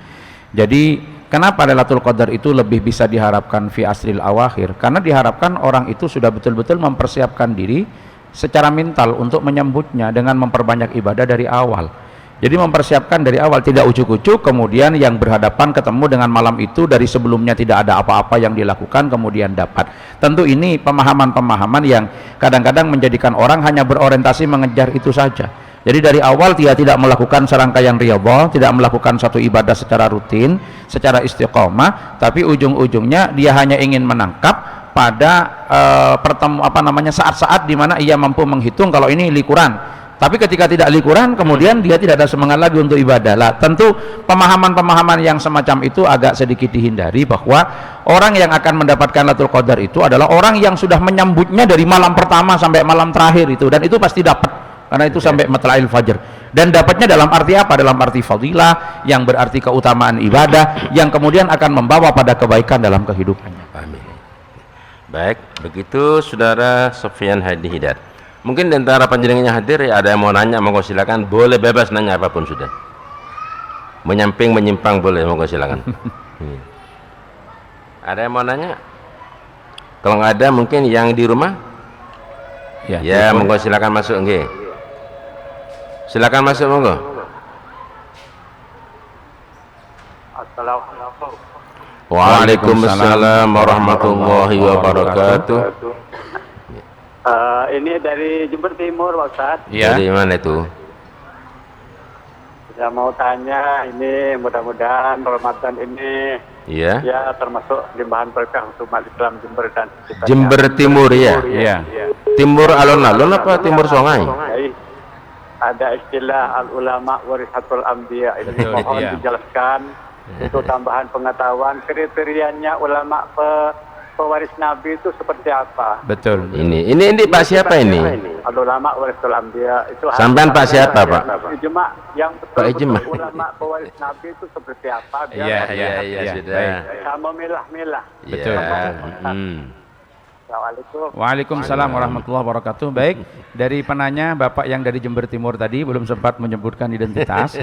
Jadi kenapa Lailatul Qadar itu lebih bisa diharapkan fi asril awakhir? Karena diharapkan orang itu sudah betul-betul mempersiapkan diri secara mental untuk menyambutnya dengan memperbanyak ibadah dari awal. Jadi mempersiapkan dari awal, tidak ujuk-ujuk kemudian yang berhadapan ketemu dengan malam itu dari sebelumnya tidak ada apa-apa yang dilakukan kemudian dapat. Tentu ini pemahaman-pemahaman yang kadang-kadang menjadikan orang hanya berorientasi mengejar itu saja. Jadi dari awal dia tidak melakukan serangkaian riyadhah, tidak melakukan satu ibadah secara rutin, secara istiqomah, tapi ujung-ujungnya dia hanya ingin menangkap pada saat-saat di mana ia mampu menghitung kalau ini likuran. Tapi ketika tidak likuran, kemudian dia tidak ada semangat lagi untuk ibadah. Lah, tentu pemahaman-pemahaman yang semacam itu agak sedikit dihindari, bahwa orang yang akan mendapatkan Lailatul Qadar itu adalah orang yang sudah menyambutnya dari malam pertama sampai malam terakhir itu, dan itu pasti dapat, karena itu sampai matla'il fajr. Dan dapatnya dalam arti apa? Dalam arti fadilah, yang berarti keutamaan ibadah, yang kemudian akan membawa pada kebaikan dalam kehidupannya. Amin. Baik, begitu saudara Sofyan Hadi Hidayat. Mungkin di antara panjenengannya hadir ada yang mau nanya, monggo silakan, boleh bebas nanya apapun sudah. Menyamping menyimpang boleh, monggo silakan. Ada yang mau nanya? Kalau nggak ada mungkin yang di rumah? Ya, monggo silakan masuk nggih. Silakan masuk monggo. Assalamualaikum. Waalaikumsalam warahmatullahi wabarakatuh. Ini dari Jember Timur, Pak Ustaz. Iya. Dari mana itu? Saya mau tanya, ini mudah-mudahan Ramadan ini Iya. ya termasuk limpahan berkah untuk umat Islam Jember dan sekitarnya. Jember Timur ya. Iya. Timur alun-alun apa timur sungai? Jadi, ada istilah al-ulama warisatul anbiya, ini Betul, mohon iya. dijelaskan untuk tambahan pengetahuan kriterianya ulama pewaris Nabi itu seperti apa? Betul. Ini Pak siapa ini? Al-ulama warisatul anbiya itu Sampean Pak siapa, Pak? Ijma yang Pak Ijma. betul ulama pewaris Nabi itu seperti apa? Iya, sudah. Sama milah-milah. Betul. Assalamualaikum. Waalaikumsalam warahmatullahi wabarakatuh. Baik, dari penanya Bapak yang dari Jember Timur tadi belum sempat menyebutkan identitas.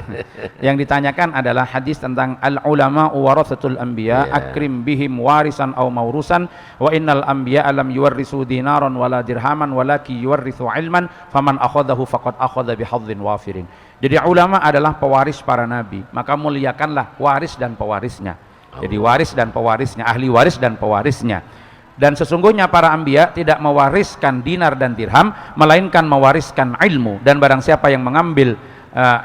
Yang ditanyakan adalah hadis tentang al-ulama warathatul anbiya, akrim bihim warisan aw maurusan, wa innal anbiya lam yuwarrisu dinaran wala dirhaman walaki yuwarrisu ilman faman akhadahu faqad akhadha bihadzin wafirin. Jadi ulama adalah pewaris para nabi, maka muliakanlah waris dan pewarisnya. Jadi waris dan pewarisnya, ahli waris dan pewarisnya. Dan sesungguhnya para anbiya tidak mewariskan dinar dan dirham, melainkan mewariskan ilmu. Dan barang siapa yang mengambil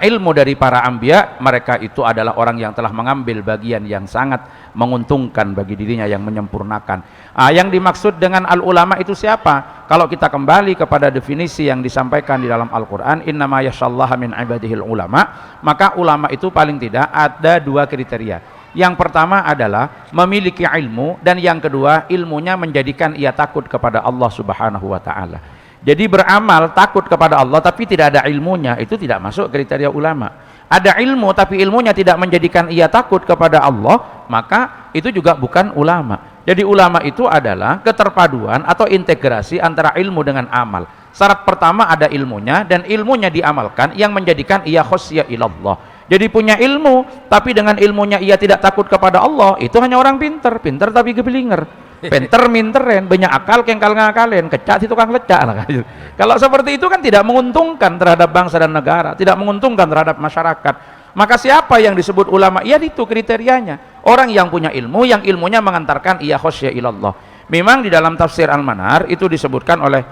ilmu dari para anbiya, mereka itu adalah orang yang telah mengambil bagian yang sangat menguntungkan bagi dirinya, yang menyempurnakan. Yang dimaksud dengan al-ulama itu siapa? Kalau kita kembali kepada definisi yang disampaikan di dalam Al-Quran, innama yashallaha min ibadihil ulama, maka ulama itu paling tidak ada dua kriteria. Yang pertama adalah memiliki ilmu, dan yang kedua ilmunya menjadikan ia takut kepada Allah Subhanahu wa ta'ala. Jadi beramal takut kepada Allah tapi tidak ada ilmunya, itu tidak masuk kriteria ulama. Ada ilmu tapi ilmunya tidak menjadikan ia takut kepada Allah, maka itu juga bukan ulama. Jadi ulama itu adalah keterpaduan atau integrasi antara ilmu dengan amal. Syarat pertama ada ilmunya, dan ilmunya diamalkan yang menjadikan ia khosyah ilallah. Jadi punya ilmu tapi dengan ilmunya ia tidak takut kepada Allah, itu hanya orang pinter tapi gebelinger. Pinter minteren, banyak akal kengkal ngakalin, kecak si tukang lecak lah. Kalau seperti itu kan tidak menguntungkan terhadap bangsa dan negara, tidak menguntungkan terhadap masyarakat. Maka siapa yang disebut ulama? Ya itu kriterianya. Orang yang punya ilmu, yang ilmunya mengantarkan ia khosyah ilallah. Memang di dalam tafsir Al-Manar itu disebutkan oleh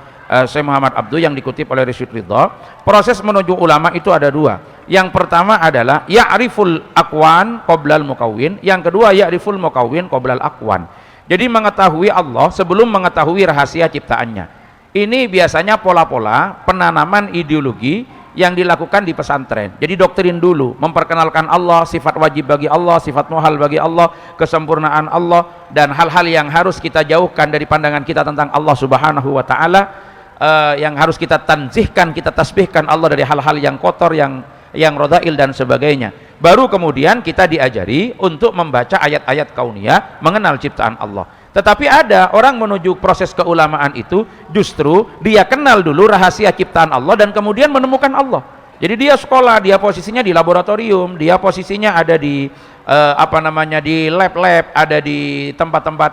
Syekh Muhammad Abduh yang dikutip oleh Rashid Ridha, proses menuju ulama itu ada dua. Yang pertama adalah ya'riful aqwan qoblal mukawwin, yang kedua ya'riful mukawwin qoblal aqwan. Jadi mengetahui Allah sebelum mengetahui rahasia ciptaannya. Ini biasanya pola-pola penanaman ideologi yang dilakukan di pesantren. Jadi doktrin dulu, memperkenalkan Allah, sifat wajib bagi Allah, sifat muhal bagi Allah, kesempurnaan Allah, dan hal-hal yang harus kita jauhkan dari pandangan kita tentang Allah Subhanahu wa Ta'ala, yang harus kita tanzihkan, kita tasbihkan Allah dari hal-hal yang kotor, yang rodhail dan sebagainya. Baru kemudian kita diajari untuk membaca ayat-ayat kauniyah, mengenal ciptaan Allah. Tetapi ada orang menuju proses keulamaan itu justru dia kenal dulu rahasia ciptaan Allah dan kemudian menemukan Allah. Jadi dia sekolah, dia posisinya di laboratorium, dia posisinya ada di di lab-lab, ada di tempat-tempat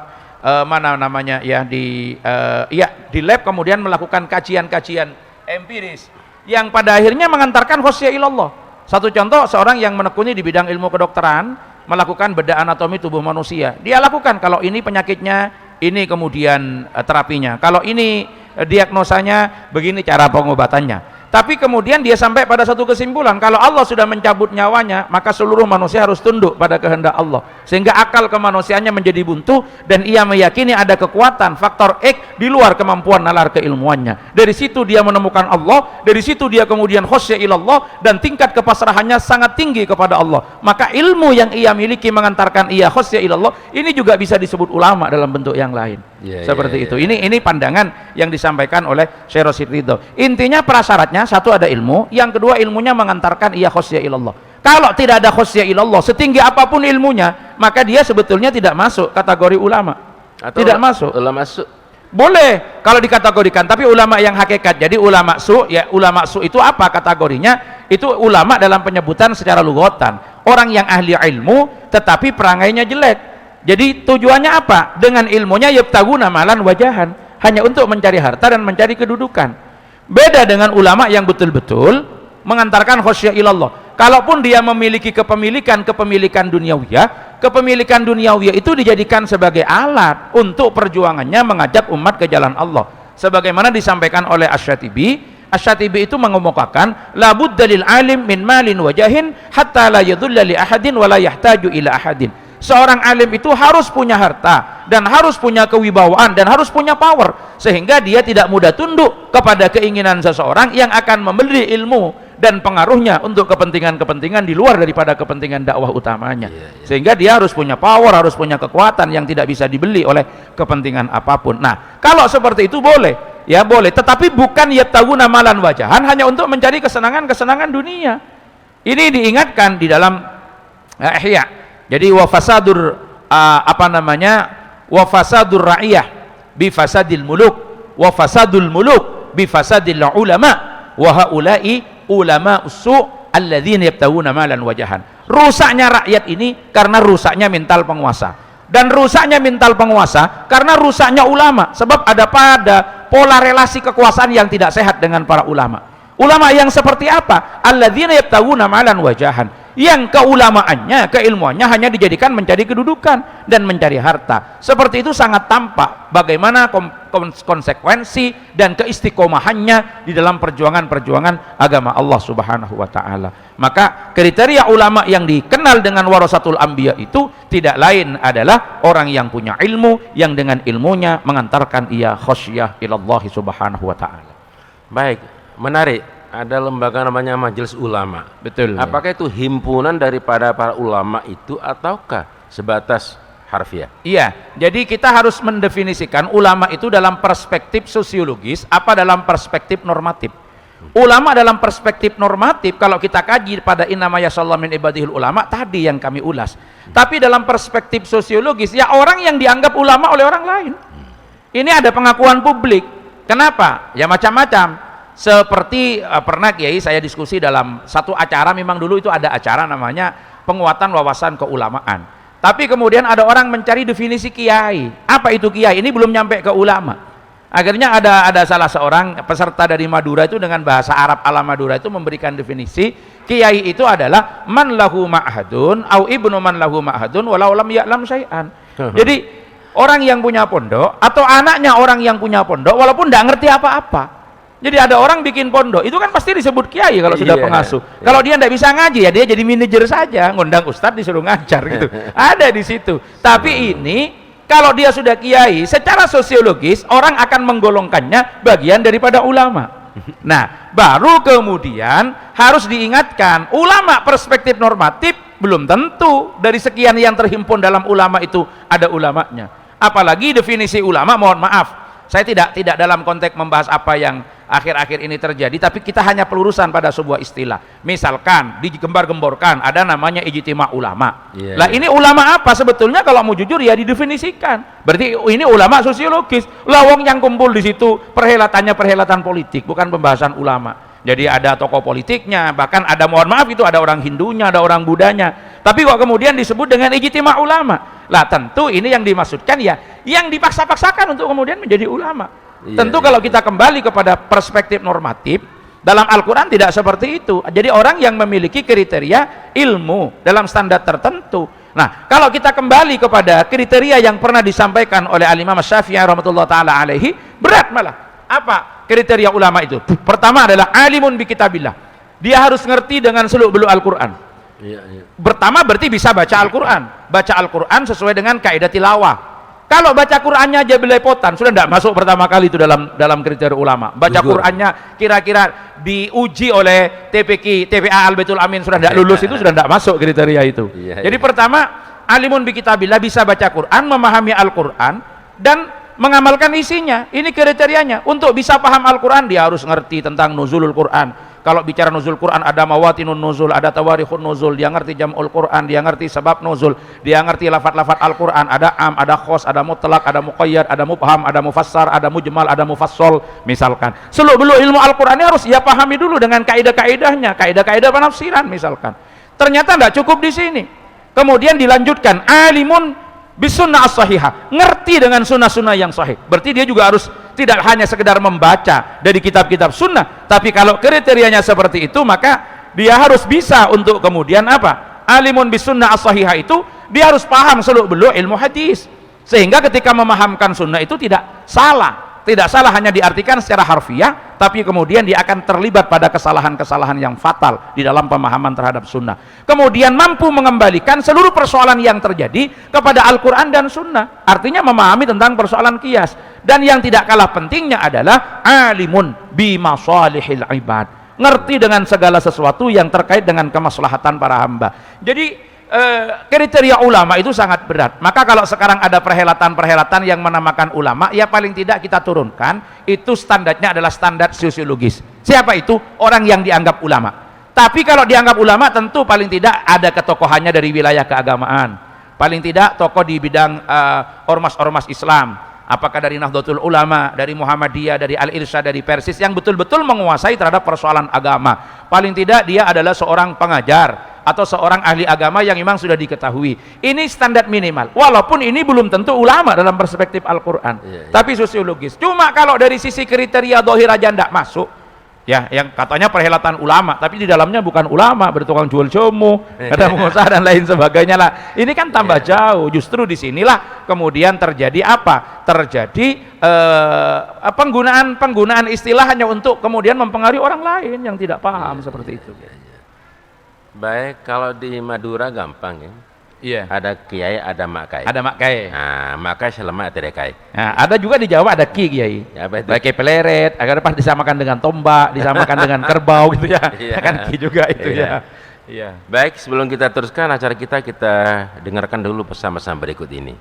di lab, kemudian melakukan kajian-kajian empiris yang pada akhirnya mengantarkan khosyah ilallah. Satu contoh, seorang yang menekuni di bidang ilmu kedokteran melakukan bedah anatomi tubuh manusia, dia lakukan kalau ini penyakitnya, ini kemudian terapinya, kalau ini diagnosanya, begini cara pengobatannya. Tapi kemudian dia sampai pada satu kesimpulan, kalau Allah sudah mencabut nyawanya, maka seluruh manusia harus tunduk pada kehendak Allah, sehingga akal kemanusiaannya menjadi buntu, dan ia meyakini ada kekuatan faktor X di luar kemampuan nalar keilmuannya. Dari situ dia menemukan Allah, dari situ dia kemudian khosyah ilallah, dan tingkat kepasrahannya sangat tinggi kepada Allah. Maka ilmu yang ia miliki mengantarkan ia khosyah ilallah, ini juga bisa disebut ulama dalam bentuk yang lain. Seperti itu. Ini pandangan yang disampaikan oleh Syekh Rashid Ridha. Intinya prasyaratnya, satu ada ilmu, yang kedua ilmunya mengantarkan ia khosyah ilallah. Kalau tidak ada khosyah ilallah, setinggi apapun ilmunya, maka dia sebetulnya tidak masuk kategori ulama. Atau tidak masuk. Ulama su. Boleh kalau dikategorikan, tapi ulama yang hakikat. Jadi ulama su, ya ulama su itu apa kategorinya? Itu ulama dalam penyebutan secara lughatan, orang yang ahli ilmu tetapi perangainya jelek. Jadi tujuannya apa? Dengan ilmunya yabtaguna malan wajahan, hanya untuk mencari harta dan mencari kedudukan. Beda dengan ulama yang betul-betul mengantarkan khosyah ilallah. Kalaupun dia memiliki kepemilikan duniawiyah itu dijadikan sebagai alat untuk perjuangannya mengajak umat ke jalan Allah. Sebagaimana disampaikan oleh Asy-Syatibi itu mengemukakan la budda lil alim min malin wajahin hatta la yadhulla li ahadin wa la yahtaju ila ahadin. Seorang alim itu harus punya harta dan harus punya kewibawaan dan harus punya power, sehingga dia tidak mudah tunduk kepada keinginan seseorang yang akan memberi ilmu dan pengaruhnya untuk kepentingan-kepentingan di luar daripada kepentingan dakwah utamanya. Sehingga dia harus punya power, harus punya kekuatan yang tidak bisa dibeli oleh kepentingan apapun. Nah, kalau seperti itu boleh, ya boleh, tetapi bukan yabtaguna malan wajahan hanya untuk mencari kesenangan-kesenangan dunia. Ini diingatkan di dalam Ihya. Jadi wafasadur wafasadur ra'iyah bifasadil muluk, wafasadul muluk bifasadil ulama, wa haula'i ulama usu alladzina yabtaguna malan wajahan. Rusaknya rakyat ini karena rusaknya mental penguasa, dan rusaknya mental penguasa karena rusaknya ulama, sebab ada pada pola relasi kekuasaan yang tidak sehat dengan para ulama. Ulama yang seperti apa? Alladzina yabtaguna malan wajahan, yang keulamaannya, keilmuannya hanya dijadikan mencari kedudukan dan mencari harta. Seperti itu sangat tampak bagaimana konsekuensi dan keistiqomahannya di dalam perjuangan-perjuangan agama Allah Subhanahu wa Ta'ala. Maka kriteria ulama yang dikenal dengan warasatul anbiya itu tidak lain adalah orang yang punya ilmu, yang dengan ilmunya mengantarkan ia khosyah ilallah Subhanahu wa Ta'ala. Baik, menarik. Ada lembaga namanya Majelis Ulama. Betul. Apakah itu himpunan daripada para ulama itu ataukah sebatas harfiah? Iya, jadi kita harus mendefinisikan ulama itu dalam perspektif sosiologis apa dalam perspektif normatif. Ulama dalam perspektif normatif, kalau kita kaji pada innama yasallahu min ibadihil ulama tadi yang kami ulas, Tapi dalam perspektif sosiologis, ya orang yang dianggap ulama oleh orang lain. Ini ada pengakuan publik. Kenapa? Ya macam-macam. Seperti pernah Kiai saya diskusi dalam satu acara, memang dulu itu ada acara namanya penguatan wawasan keulamaan. Tapi kemudian ada orang mencari definisi kiai. Apa itu kiai? Ini belum nyampe ke ulama. Akhirnya ada salah seorang peserta dari Madura itu dengan bahasa Arab ala Madura itu memberikan definisi, kiai itu adalah man lahu ma'hadun au ibnu man lahu ma'hadun walau lam ya'lam syai'an. Jadi orang yang punya pondok atau anaknya orang yang punya pondok walaupun tidak ngerti apa-apa. Jadi ada orang bikin pondok, itu kan pasti disebut kiai kalau sudah pengasuh. Kalau dia tidak bisa ngaji ya dia jadi manajer saja, ngundang ustadz disuruh ngajar gitu. Ada di situ. Tapi ini kalau dia sudah kiai, secara sosiologis orang akan menggolongkannya bagian daripada ulama. Nah, baru kemudian harus diingatkan, ulama perspektif normatif belum tentu dari sekian yang terhimpun dalam ulama itu ada ulamanya. Apalagi definisi ulama, mohon maaf, saya tidak dalam konteks membahas apa yang akhir-akhir ini terjadi, tapi kita hanya pelurusan pada sebuah istilah. Misalkan digembar-gemborkan ada namanya ijtima ulama. Lah ini ulama apa sebetulnya? Kalau mau jujur ya didefinisikan. Berarti ini ulama sosiologis. Lawang yang kumpul di situ perhelatannya perhelatan politik, bukan pembahasan ulama. Jadi ada tokoh politiknya, bahkan ada, mohon maaf, itu ada orang Hindunya, ada orang Budanya. Tapi kok kemudian disebut dengan ijtima ulama? Lah tentu ini yang dimaksudkan ya yang dipaksa-paksakan untuk kemudian menjadi ulama. Tentu kalau kita kembali kepada perspektif normatif dalam Al-Quran tidak seperti itu. Jadi orang yang memiliki kriteria ilmu dalam standar tertentu. Nah, kalau kita kembali kepada kriteria yang pernah disampaikan oleh Al-Imam Syafi'i rahmatullah ta'ala alaihi, berat malah. Apa kriteria ulama itu? Pertama adalah alimun bi kitabillah. Dia harus ngerti dengan seluk-beluk Al-Quran. Pertama berarti bisa baca Al-Quran. Baca Al-Quran sesuai dengan kaidah tilawah. Kalau baca Qur'annya aja belepotan, sudah tidak masuk pertama kali itu dalam kriteria ulama. Baca Qur'annya kira-kira diuji oleh TPA Al-Baitul Amin sudah tidak lulus, itu sudah tidak masuk kriteria itu. Jadi pertama, alimun bi kitabillah, bisa baca Qur'an, memahami Al-Qur'an dan mengamalkan isinya. Ini kriterianya. Untuk bisa paham Al-Qur'an dia harus ngerti tentang nuzulul Qur'an. Kalau bicara nuzul Quran ada mawatinun nuzul, ada tawarikhun nuzul, dia ngerti jam'ul Quran, dia ngerti sebab nuzul, dia ngerti lafaz-lafaz Al-Quran, ada am, ada khos, ada mutlak, ada muqayyad, ada mubham, ada mufassar, ada mujmal, ada mufassal, misalkan. Seluk-beluk ilmu Al-Quran ini harus ia pahami dulu dengan kaidah-kaidahnya, kaidah-kaidah penafsiran misalkan. Ternyata tidak cukup di sini. Kemudian dilanjutkan alimun bisunnah as-sahihah, ngerti dengan sunnah-sunnah yang sahih. Berarti dia juga harus tidak hanya sekedar membaca dari kitab-kitab sunnah, tapi kalau kriterianya seperti itu maka dia harus bisa untuk kemudian apa? Alimun bisunnah as-sahihah itu dia harus paham seluk-beluk ilmu hadis, sehingga ketika memahamkan sunnah itu tidak salah hanya diartikan secara harfiah, tapi kemudian dia akan terlibat pada kesalahan-kesalahan yang fatal di dalam pemahaman terhadap sunnah. Kemudian mampu mengembalikan seluruh persoalan yang terjadi kepada Al-Quran dan sunnah, artinya memahami tentang persoalan qiyas. Dan yang tidak kalah pentingnya adalah alimun bimasalihil ibad, ngerti dengan segala sesuatu yang terkait dengan kemaslahatan para hamba. Jadi kriteria ulama itu sangat berat. Maka kalau sekarang ada perhelatan-perhelatan yang menamakan ulama, ya paling tidak kita turunkan itu standarnya adalah standar sosiologis. Siapa itu? Orang yang dianggap ulama. Tapi kalau dianggap ulama tentu paling tidak ada ketokohannya dari wilayah keagamaan, paling tidak tokoh di bidang ormas-ormas Islam, apakah dari Nahdlatul Ulama, dari Muhammadiyah, dari Al-Irsyad, dari Persis, yang betul-betul menguasai terhadap persoalan agama. Paling tidak dia adalah seorang pengajar atau seorang ahli agama yang memang sudah diketahui. Ini standar minimal, walaupun ini belum tentu ulama dalam perspektif Al-Quran, tapi sosiologis. Cuma kalau dari sisi kriteria dohir aja tidak masuk, ya, yang katanya perhelatan ulama tapi di dalamnya bukan ulama, bertukang jual jamu, ada pengusaha dan lain sebagainya lah. Ini kan tambah jauh. Justru disinilah kemudian terjadi apa? Terjadi penggunaan istilah hanya untuk kemudian mempengaruhi orang lain yang tidak paham seperti itu. Baik, kalau di Madura gampang ya. Iya. Ada kiai, ada makai. Ada makai. Nah, makai selama ada kai. Nah, ada juga di Jawa ada ki kiai. Ya, apa itu? Pakai peleret, agar pas disamakan dengan tombak, disamakan dengan kerbau gitu ya. Iya. Kan ki juga itu Iya. ya. Iya. Baik, sebelum kita teruskan acara kita dengarkan dulu pesan-pesan berikut ini.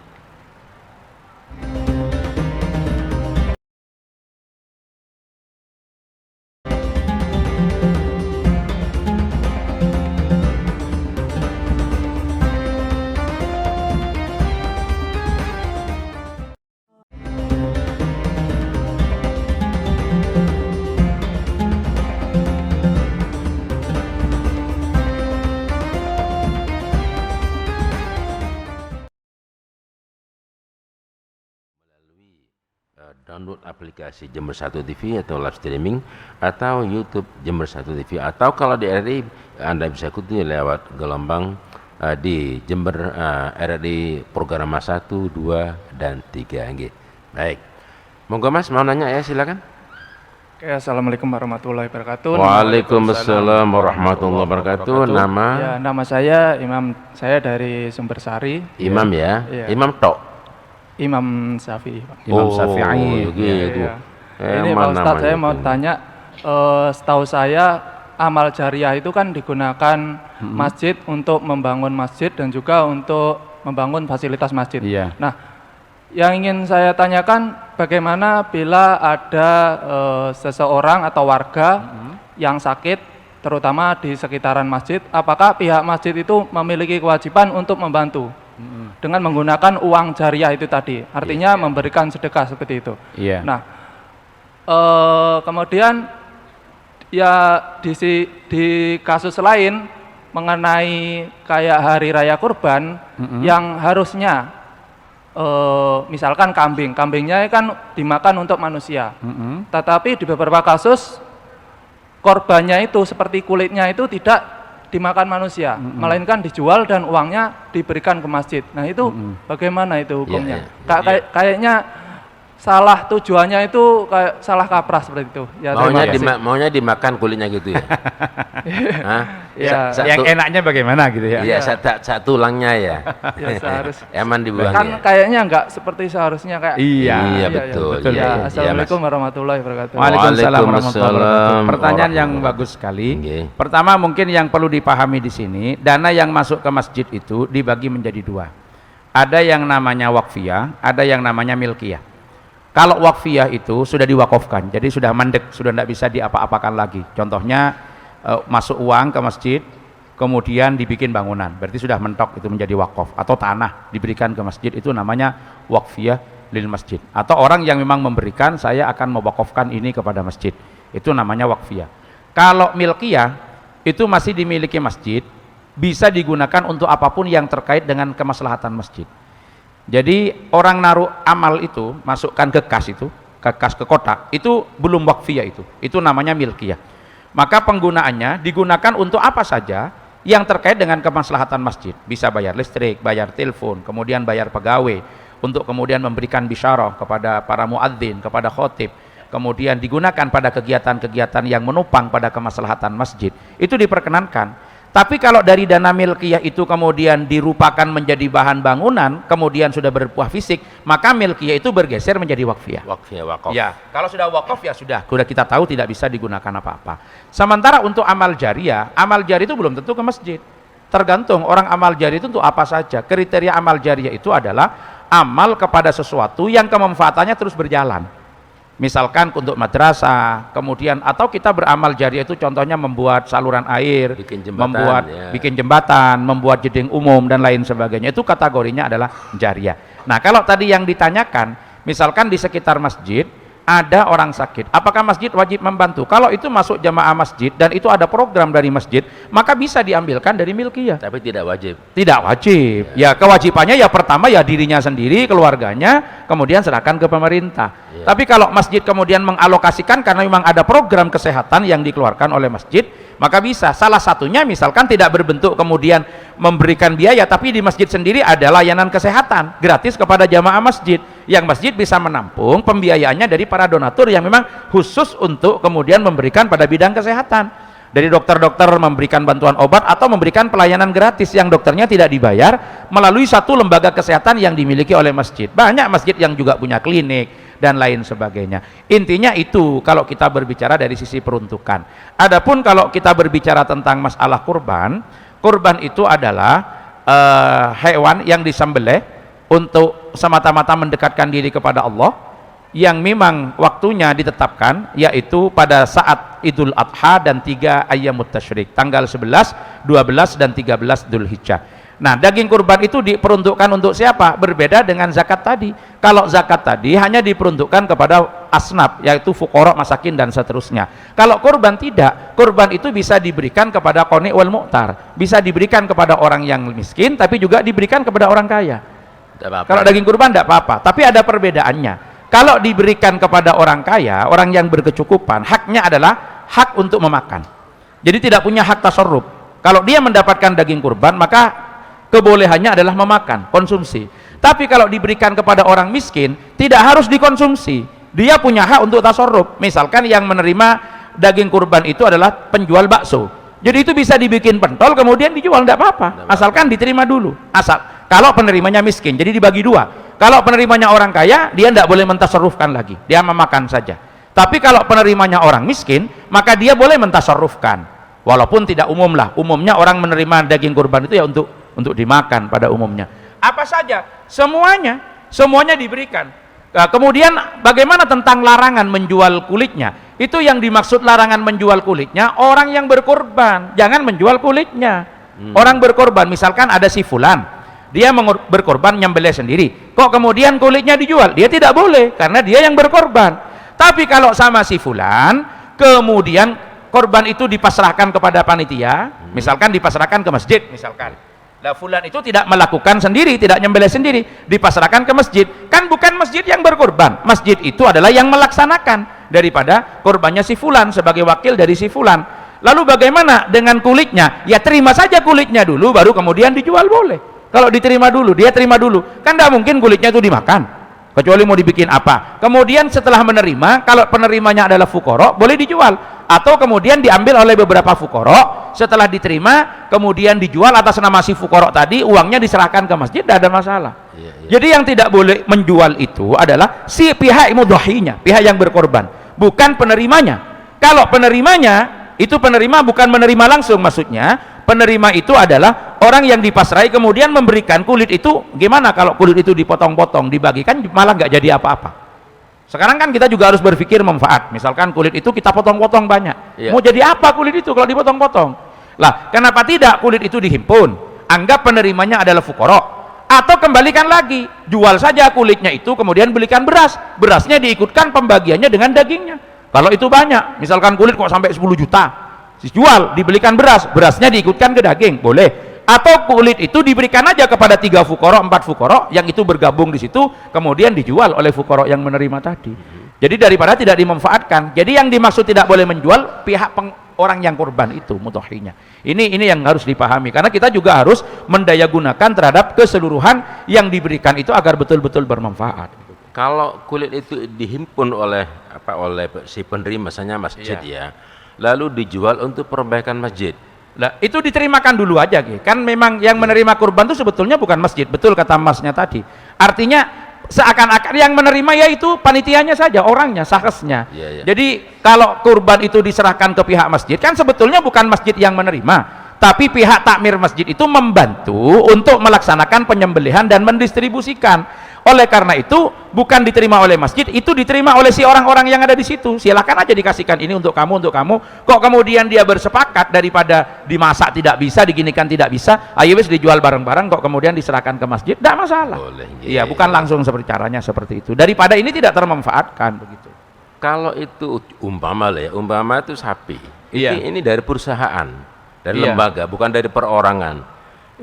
download aplikasi Jember 1 TV atau live streaming atau YouTube Jember 1 TV, atau kalau di RRI Anda bisa ikuti lewat gelombang di Jember RRI program 1, 2, dan 3. Nggih. Baik. Monggo Mas mau nanya ya, silakan. Oke, assalamualaikum warahmatullahi wabarakatuh. Waalaikumsalam warahmatullahi wabarakatuh. Nama? Ya, nama saya Imam, saya dari Sumbersari. Imam ya? Iya. Imam tok? Imam Syafi'i, Pak. Imam Syafi'i. Gitu. Iya. Ini Pak Ustadz, saya mau tanya, setahu saya amal jariah itu kan digunakan masjid untuk membangun masjid dan juga untuk membangun fasilitas masjid. Iya. Nah, yang ingin saya tanyakan, bagaimana bila ada seseorang atau warga yang sakit, terutama di sekitaran masjid, apakah pihak masjid itu memiliki kewajiban untuk membantu dengan menggunakan uang jariah itu tadi, artinya memberikan sedekah seperti itu. Iya. Nah, kemudian ya di kasus lain mengenai kayak hari raya kurban yang harusnya misalkan kambingnya kan dimakan untuk manusia, tetapi di beberapa kasus korbannya itu seperti kulitnya itu tidak dimakan manusia, melainkan dijual dan uangnya diberikan ke masjid. Nah itu bagaimana itu hukumnya? Kayaknya salah tujuannya itu kayak salah kaprah seperti itu. Ya, maunya dimakan kulitnya gitu ya? Hah? Ya, Yang enaknya bagaimana gitu ya? Iya, satu tulangnya ya. ya seharusnya. Eman dibuang Kan ya? kayaknya enggak seperti seharusnya kayak. Iya, betul. Ya, Iya, Assalamualaikum Mas. warahmatullahi wabarakatuh. Waalaikumsalam warahmatullahi wabarakatuh. Pertanyaan yang warahmatullahi bagus sekali. Nggih. Pertama, mungkin yang perlu dipahami di sini, dana yang masuk ke masjid itu dibagi menjadi dua. Ada yang namanya wakfiyah, ada yang namanya milkiyah. Kalau wakfiyah itu sudah diwakafkan, jadi sudah mandek, sudah tidak bisa diapa-apakan lagi. Contohnya masuk uang ke masjid, kemudian dibikin bangunan, berarti sudah mentok, itu menjadi wakaf. Atau tanah diberikan ke masjid, itu namanya wakfiyah lil masjid. Atau orang yang memang memberikan, saya akan mewakafkan ini kepada masjid, itu namanya wakfiyah. Kalau milkiyah itu masih dimiliki masjid, bisa digunakan untuk apapun yang terkait dengan kemaslahatan masjid. Jadi orang naruh amal itu, masukkan ke kas itu, ke kas, ke kotak, itu belum wakfiyah, itu namanya milkiyah. Maka penggunaannya digunakan untuk apa saja yang terkait dengan kemaslahatan masjid. Bisa bayar listrik, bayar telepon, kemudian bayar pegawai, untuk kemudian memberikan bisyarah kepada para muadzin, kepada khotib, kemudian digunakan pada kegiatan-kegiatan yang menopang pada kemaslahatan masjid, itu diperkenankan. Tapi kalau dari dana milkiyah itu kemudian dirupakan menjadi bahan bangunan, kemudian sudah berbuah fisik, maka milkiyah itu bergeser menjadi wakfiyah. Wakfiyah, wakaf. Ya, kalau sudah wakaf ya sudah kita tahu tidak bisa digunakan apa-apa. Sementara untuk amal jariah itu belum tentu ke masjid. Tergantung orang amal jariah itu untuk apa saja. Kriteria amal jariah itu adalah amal kepada sesuatu yang kemanfaatannya terus berjalan. Misalkan untuk madrasah, kemudian atau kita beramal jariah itu contohnya membuat saluran air, bikin jembatan, membuat jeding umum dan lain sebagainya. Itu kategorinya adalah jariah. Nah, kalau tadi yang ditanyakan, misalkan di sekitar masjid ada orang sakit, apakah masjid wajib membantu? Kalau itu masuk jamaah masjid dan itu ada program dari masjid, maka bisa diambilkan dari milkiyah. Tapi tidak wajib. Tidak wajib. Ya, kewajibannya ya pertama ya dirinya sendiri, keluarganya, kemudian serahkan ke pemerintah. Tapi kalau masjid kemudian mengalokasikan karena memang ada program kesehatan yang dikeluarkan oleh masjid, maka bisa. Salah satunya misalkan tidak berbentuk kemudian memberikan biaya, tapi di masjid sendiri ada layanan kesehatan gratis kepada jamaah masjid, yang masjid bisa menampung pembiayaannya dari para donatur yang memang khusus untuk kemudian memberikan pada bidang kesehatan. Dari dokter-dokter memberikan bantuan obat atau memberikan pelayanan gratis yang dokternya tidak dibayar melalui satu lembaga kesehatan yang dimiliki oleh masjid. Banyak masjid yang juga punya klinik dan lain sebagainya. Intinya itu kalau kita berbicara dari sisi peruntukan. Adapun kalau kita berbicara tentang masalah kurban itu adalah hewan yang disembelih untuk semata-mata mendekatkan diri kepada Allah, yang memang waktunya ditetapkan yaitu pada saat Idul Adha dan 3 Ayyamut Tasyrik, tanggal 11, 12 dan 13 Dzulhijjah. Nah, daging kurban itu diperuntukkan untuk siapa? Berbeda dengan zakat tadi. Kalau zakat tadi hanya diperuntukkan kepada asnaf, yaitu fuqara, masakin dan seterusnya. Kalau kurban tidak, kurban itu bisa diberikan kepada qani wal mu'tar, bisa diberikan kepada orang yang miskin, tapi juga diberikan kepada orang kaya. Kalau daging kurban tidak apa-apa, tapi ada perbedaannya. Kalau diberikan kepada orang kaya, orang yang berkecukupan, haknya adalah hak untuk memakan. Jadi tidak punya hak tasarruf. Kalau dia mendapatkan daging kurban, maka kebolehannya adalah memakan, konsumsi. Tapi kalau diberikan kepada orang miskin, tidak harus dikonsumsi. Dia punya hak untuk tasarruf. Misalkan yang menerima daging kurban itu adalah penjual bakso. Jadi itu bisa dibikin pentol kemudian dijual, tidak apa-apa. Asalkan diterima dulu. Kalau penerimanya miskin, jadi dibagi dua. Kalau penerimanya orang kaya, dia tidak boleh mentasarrufkan lagi. Dia memakan saja. Tapi kalau penerimanya orang miskin, maka dia boleh mentasarrufkan. Walaupun tidak umum lah. Umumnya orang menerima daging kurban itu ya untuk dimakan pada umumnya. Apa saja? Semuanya diberikan. Nah, kemudian bagaimana tentang larangan menjual kulitnya? Itu yang dimaksud larangan menjual kulitnya orang yang berkorban, jangan menjual kulitnya. Orang berkorban, misalkan ada si fulan, dia berkorban nyembelih sendiri, kok kemudian kulitnya dijual? Dia tidak boleh karena dia yang berkorban. Tapi kalau sama si fulan, kemudian korban itu dipasrahkan kepada panitia, misalkan dipasrahkan ke masjid, misalkan. Nah, fulan itu tidak melakukan sendiri, tidak nyembelih sendiri, dipasrahkan ke masjid. Kan bukan masjid yang berkorban, masjid itu adalah yang melaksanakan daripada korbannya si fulan sebagai wakil dari si fulan. Lalu bagaimana dengan kulitnya? Ya terima saja kulitnya dulu, baru kemudian dijual boleh. Kalau diterima dulu, dia terima dulu. Kan tidak mungkin kulitnya itu dimakan, kecuali mau dibikin apa. Kemudian setelah menerima, kalau penerimanya adalah fuqara, boleh dijual. Atau kemudian diambil oleh beberapa fuqara, setelah diterima kemudian dijual atas nama si fuqara tadi, uangnya diserahkan ke masjid, tidak ada masalah. Jadi yang tidak boleh menjual itu adalah si pihak mudhahinya, pihak yang berkorban, bukan penerimanya. Kalau penerimanya, itu penerima bukan menerima langsung, maksudnya penerima itu adalah orang yang dipasrai kemudian memberikan kulit itu. Gimana kalau kulit itu dipotong-potong, dibagikan, malah nggak jadi apa-apa. Sekarang kan kita juga harus berpikir manfaat. Misalkan kulit itu kita potong-potong banyak, mau jadi apa kulit itu kalau dipotong-potong? Lah, kenapa tidak kulit itu dihimpun, anggap penerimanya adalah fuqara, atau kembalikan lagi, jual saja kulitnya itu, kemudian belikan beras, berasnya diikutkan pembagiannya dengan dagingnya. Kalau itu banyak, misalkan kulit kok sampai 10 juta, dijual, dibelikan beras, berasnya diikutkan ke daging, boleh. Atau kulit itu diberikan aja kepada 3 fuqara, 4 fuqara yang itu bergabung di situ, kemudian dijual oleh fuqara yang menerima tadi. Jadi daripada tidak dimanfaatkan. Jadi yang dimaksud tidak boleh menjual pihak orang yang korban itu, mudhahinya. Ini yang harus dipahami, karena kita juga harus mendayagunakan terhadap keseluruhan yang diberikan itu agar betul-betul bermanfaat. Kalau kulit itu dihimpun oleh si penerima, misalnya masjid, ya, lalu dijual untuk perbaikan masjid. Nah, itu diterimakan dulu aja, kan memang yang menerima kurban itu sebetulnya bukan masjid, betul kata masnya tadi. Artinya seakan-akan yang menerima yaitu panitianya saja, orangnya, sahesnya. Jadi kalau kurban itu diserahkan ke pihak masjid, kan sebetulnya bukan masjid yang menerima, tapi pihak takmir masjid itu membantu untuk melaksanakan penyembelihan dan mendistribusikan. Oleh karena itu bukan diterima oleh masjid, itu diterima oleh si orang-orang yang ada di situ. Silakan aja dikasihkan ini untuk kamu. Kok kemudian dia bersepakat daripada dimasak tidak bisa, diginikan tidak bisa, ayo wis dijual bareng-bareng, kok kemudian diserahkan ke masjid, tidak masalah. Iya, bukan langsung seperti caranya seperti itu. Daripada ini tidak termanfaatkan begitu. Kalau itu umpama itu sapi, ini dari perusahaan, dari lembaga, bukan dari perorangan.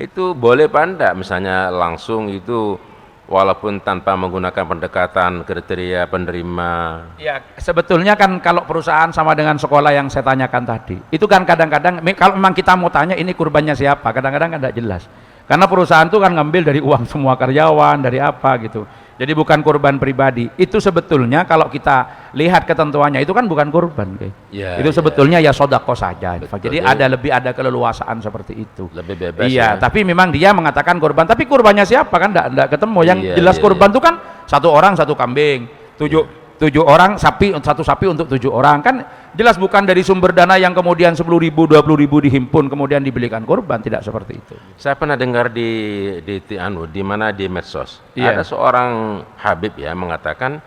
Itu boleh apa, misalnya langsung itu, walaupun tanpa menggunakan pendekatan kriteria penerima. Ya, sebetulnya kan kalau perusahaan sama dengan sekolah yang saya tanyakan tadi, itu kan kadang-kadang kalau memang kita mau tanya ini kurbannya siapa, kadang-kadang kan tidak jelas. Karena perusahaan itu kan ngambil dari uang semua karyawan, dari apa gitu. Jadi bukan kurban pribadi. Itu sebetulnya kalau kita lihat ketentuannya itu kan bukan kurban, itu sebetulnya ya sodako saja. Betul, jadi ada keleluasaan seperti itu. Lebih bebas. Iya, tapi memang dia mengatakan kurban. Tapi kurbannya siapa kan tidak ketemu. Yang jelas kurban itu kan 1 orang 1 kambing, 7 orang sapi, 1 sapi untuk 7 orang, kan jelas bukan dari sumber dana yang kemudian 10.000, 20.000 dihimpun kemudian dibelikan kurban, tidak seperti itu. Saya pernah dengar di mana di medsos, ada seorang habib mengatakan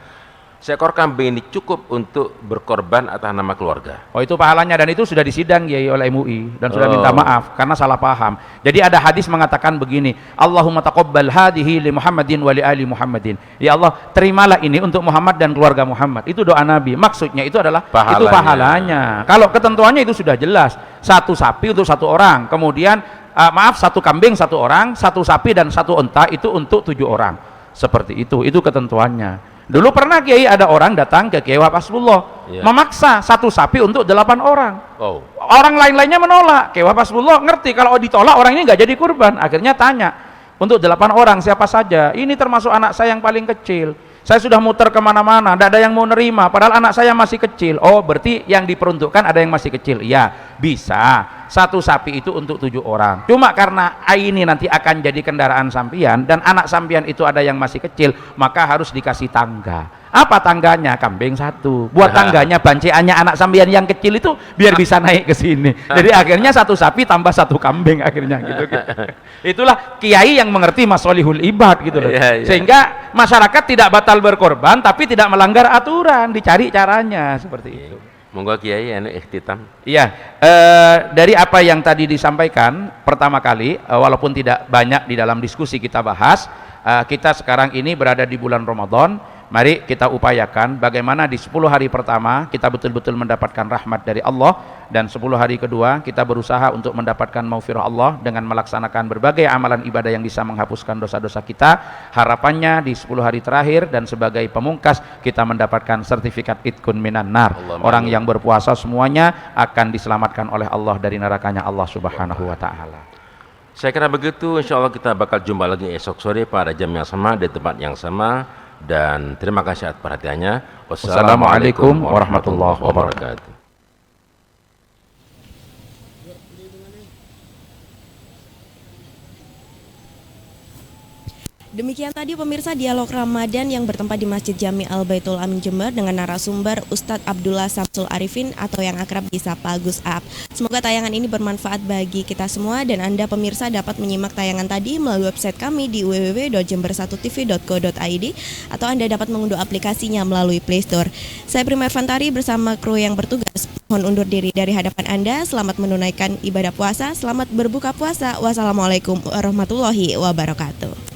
seekor kambing ini cukup untuk berkorban atas nama keluarga. Oh, itu pahalanya, dan itu sudah disidang oleh MUI dan sudah minta maaf karena salah paham. Jadi ada hadis mengatakan begini, Allahumma taqabbal hadhihi li Muhammadin wa li ali Muhammadin. Ya Allah, terimalah ini untuk Muhammad dan keluarga Muhammad. Itu doa Nabi. Maksudnya itu adalah itu pahalanya. Kalau ketentuannya itu sudah jelas. 1 sapi untuk 1 orang. Kemudian 1 kambing 1 orang, 1 sapi dan 1 unta itu untuk 7 orang. Seperti itu ketentuannya. Dulu pernah Kiai ada orang datang ke Kiai Wahab Hasbullah, memaksa 1 sapi untuk 8 orang. Orang lain-lainnya menolak. Kiai Wahab Hasbullah ngerti kalau ditolak orang ini nggak jadi kurban. Akhirnya tanya, untuk 8 orang siapa saja? Ini termasuk anak saya yang paling kecil. Saya sudah muter kemana-mana, tidak ada yang mau nerima, padahal anak saya masih kecil. Oh, berarti yang diperuntukkan ada yang masih kecil. Ya, bisa. 1 sapi itu untuk 7 orang. Cuma karena ini nanti akan jadi kendaraan sampian, dan anak sampian itu ada yang masih kecil, maka harus dikasih tangga. Apa tangganya? Kambing 1. Buat tangganya, banceannya anak sampian yang kecil itu biar bisa naik ke sini. Jadi akhirnya 1 sapi tambah 1 kambing akhirnya gitu. Itulah kiai yang mengerti masolihul ibad gitu loh. Sehingga masyarakat tidak batal berkorban tapi tidak melanggar aturan, dicari caranya seperti itu. Monggo Kiai anu ikhtitam. Iya, dari apa yang tadi disampaikan pertama kali, walaupun tidak banyak di dalam diskusi kita bahas, kita sekarang ini berada di bulan Ramadan. Mari kita upayakan bagaimana di 10 hari pertama kita betul-betul mendapatkan rahmat dari Allah, dan 10 hari kedua kita berusaha untuk mendapatkan maufirah Allah dengan melaksanakan berbagai amalan ibadah yang bisa menghapuskan dosa-dosa kita. Harapannya di 10 hari terakhir dan sebagai pemungkas kita mendapatkan sertifikat itkun minan nar. Orang yang berpuasa semuanya akan diselamatkan oleh Allah dari nerakanya Allah Subhanahu wa taala. Saya kira begitu. Insya Allah kita bakal jumpa lagi esok sore pada jam yang sama di tempat yang sama. Dan terima kasih atas perhatiannya. Wassalamualaikum warahmatullahi wabarakatuh. Demikian tadi pemirsa dialog Ramadan yang bertempat di Masjid Jami Al Baitul Amin Jember dengan narasumber Ustadz Abdullah Samsul Arifin atau yang akrab disapa Gus Ab. Semoga tayangan ini bermanfaat bagi kita semua, dan Anda pemirsa dapat menyimak tayangan tadi melalui website kami di www.jember1tv.co.id atau Anda dapat mengunduh aplikasinya melalui Play Store. Saya Prima Fantari bersama kru yang bertugas mohon undur diri dari hadapan Anda. Selamat menunaikan ibadah puasa, selamat berbuka puasa. Wassalamualaikum warahmatullahi wabarakatuh.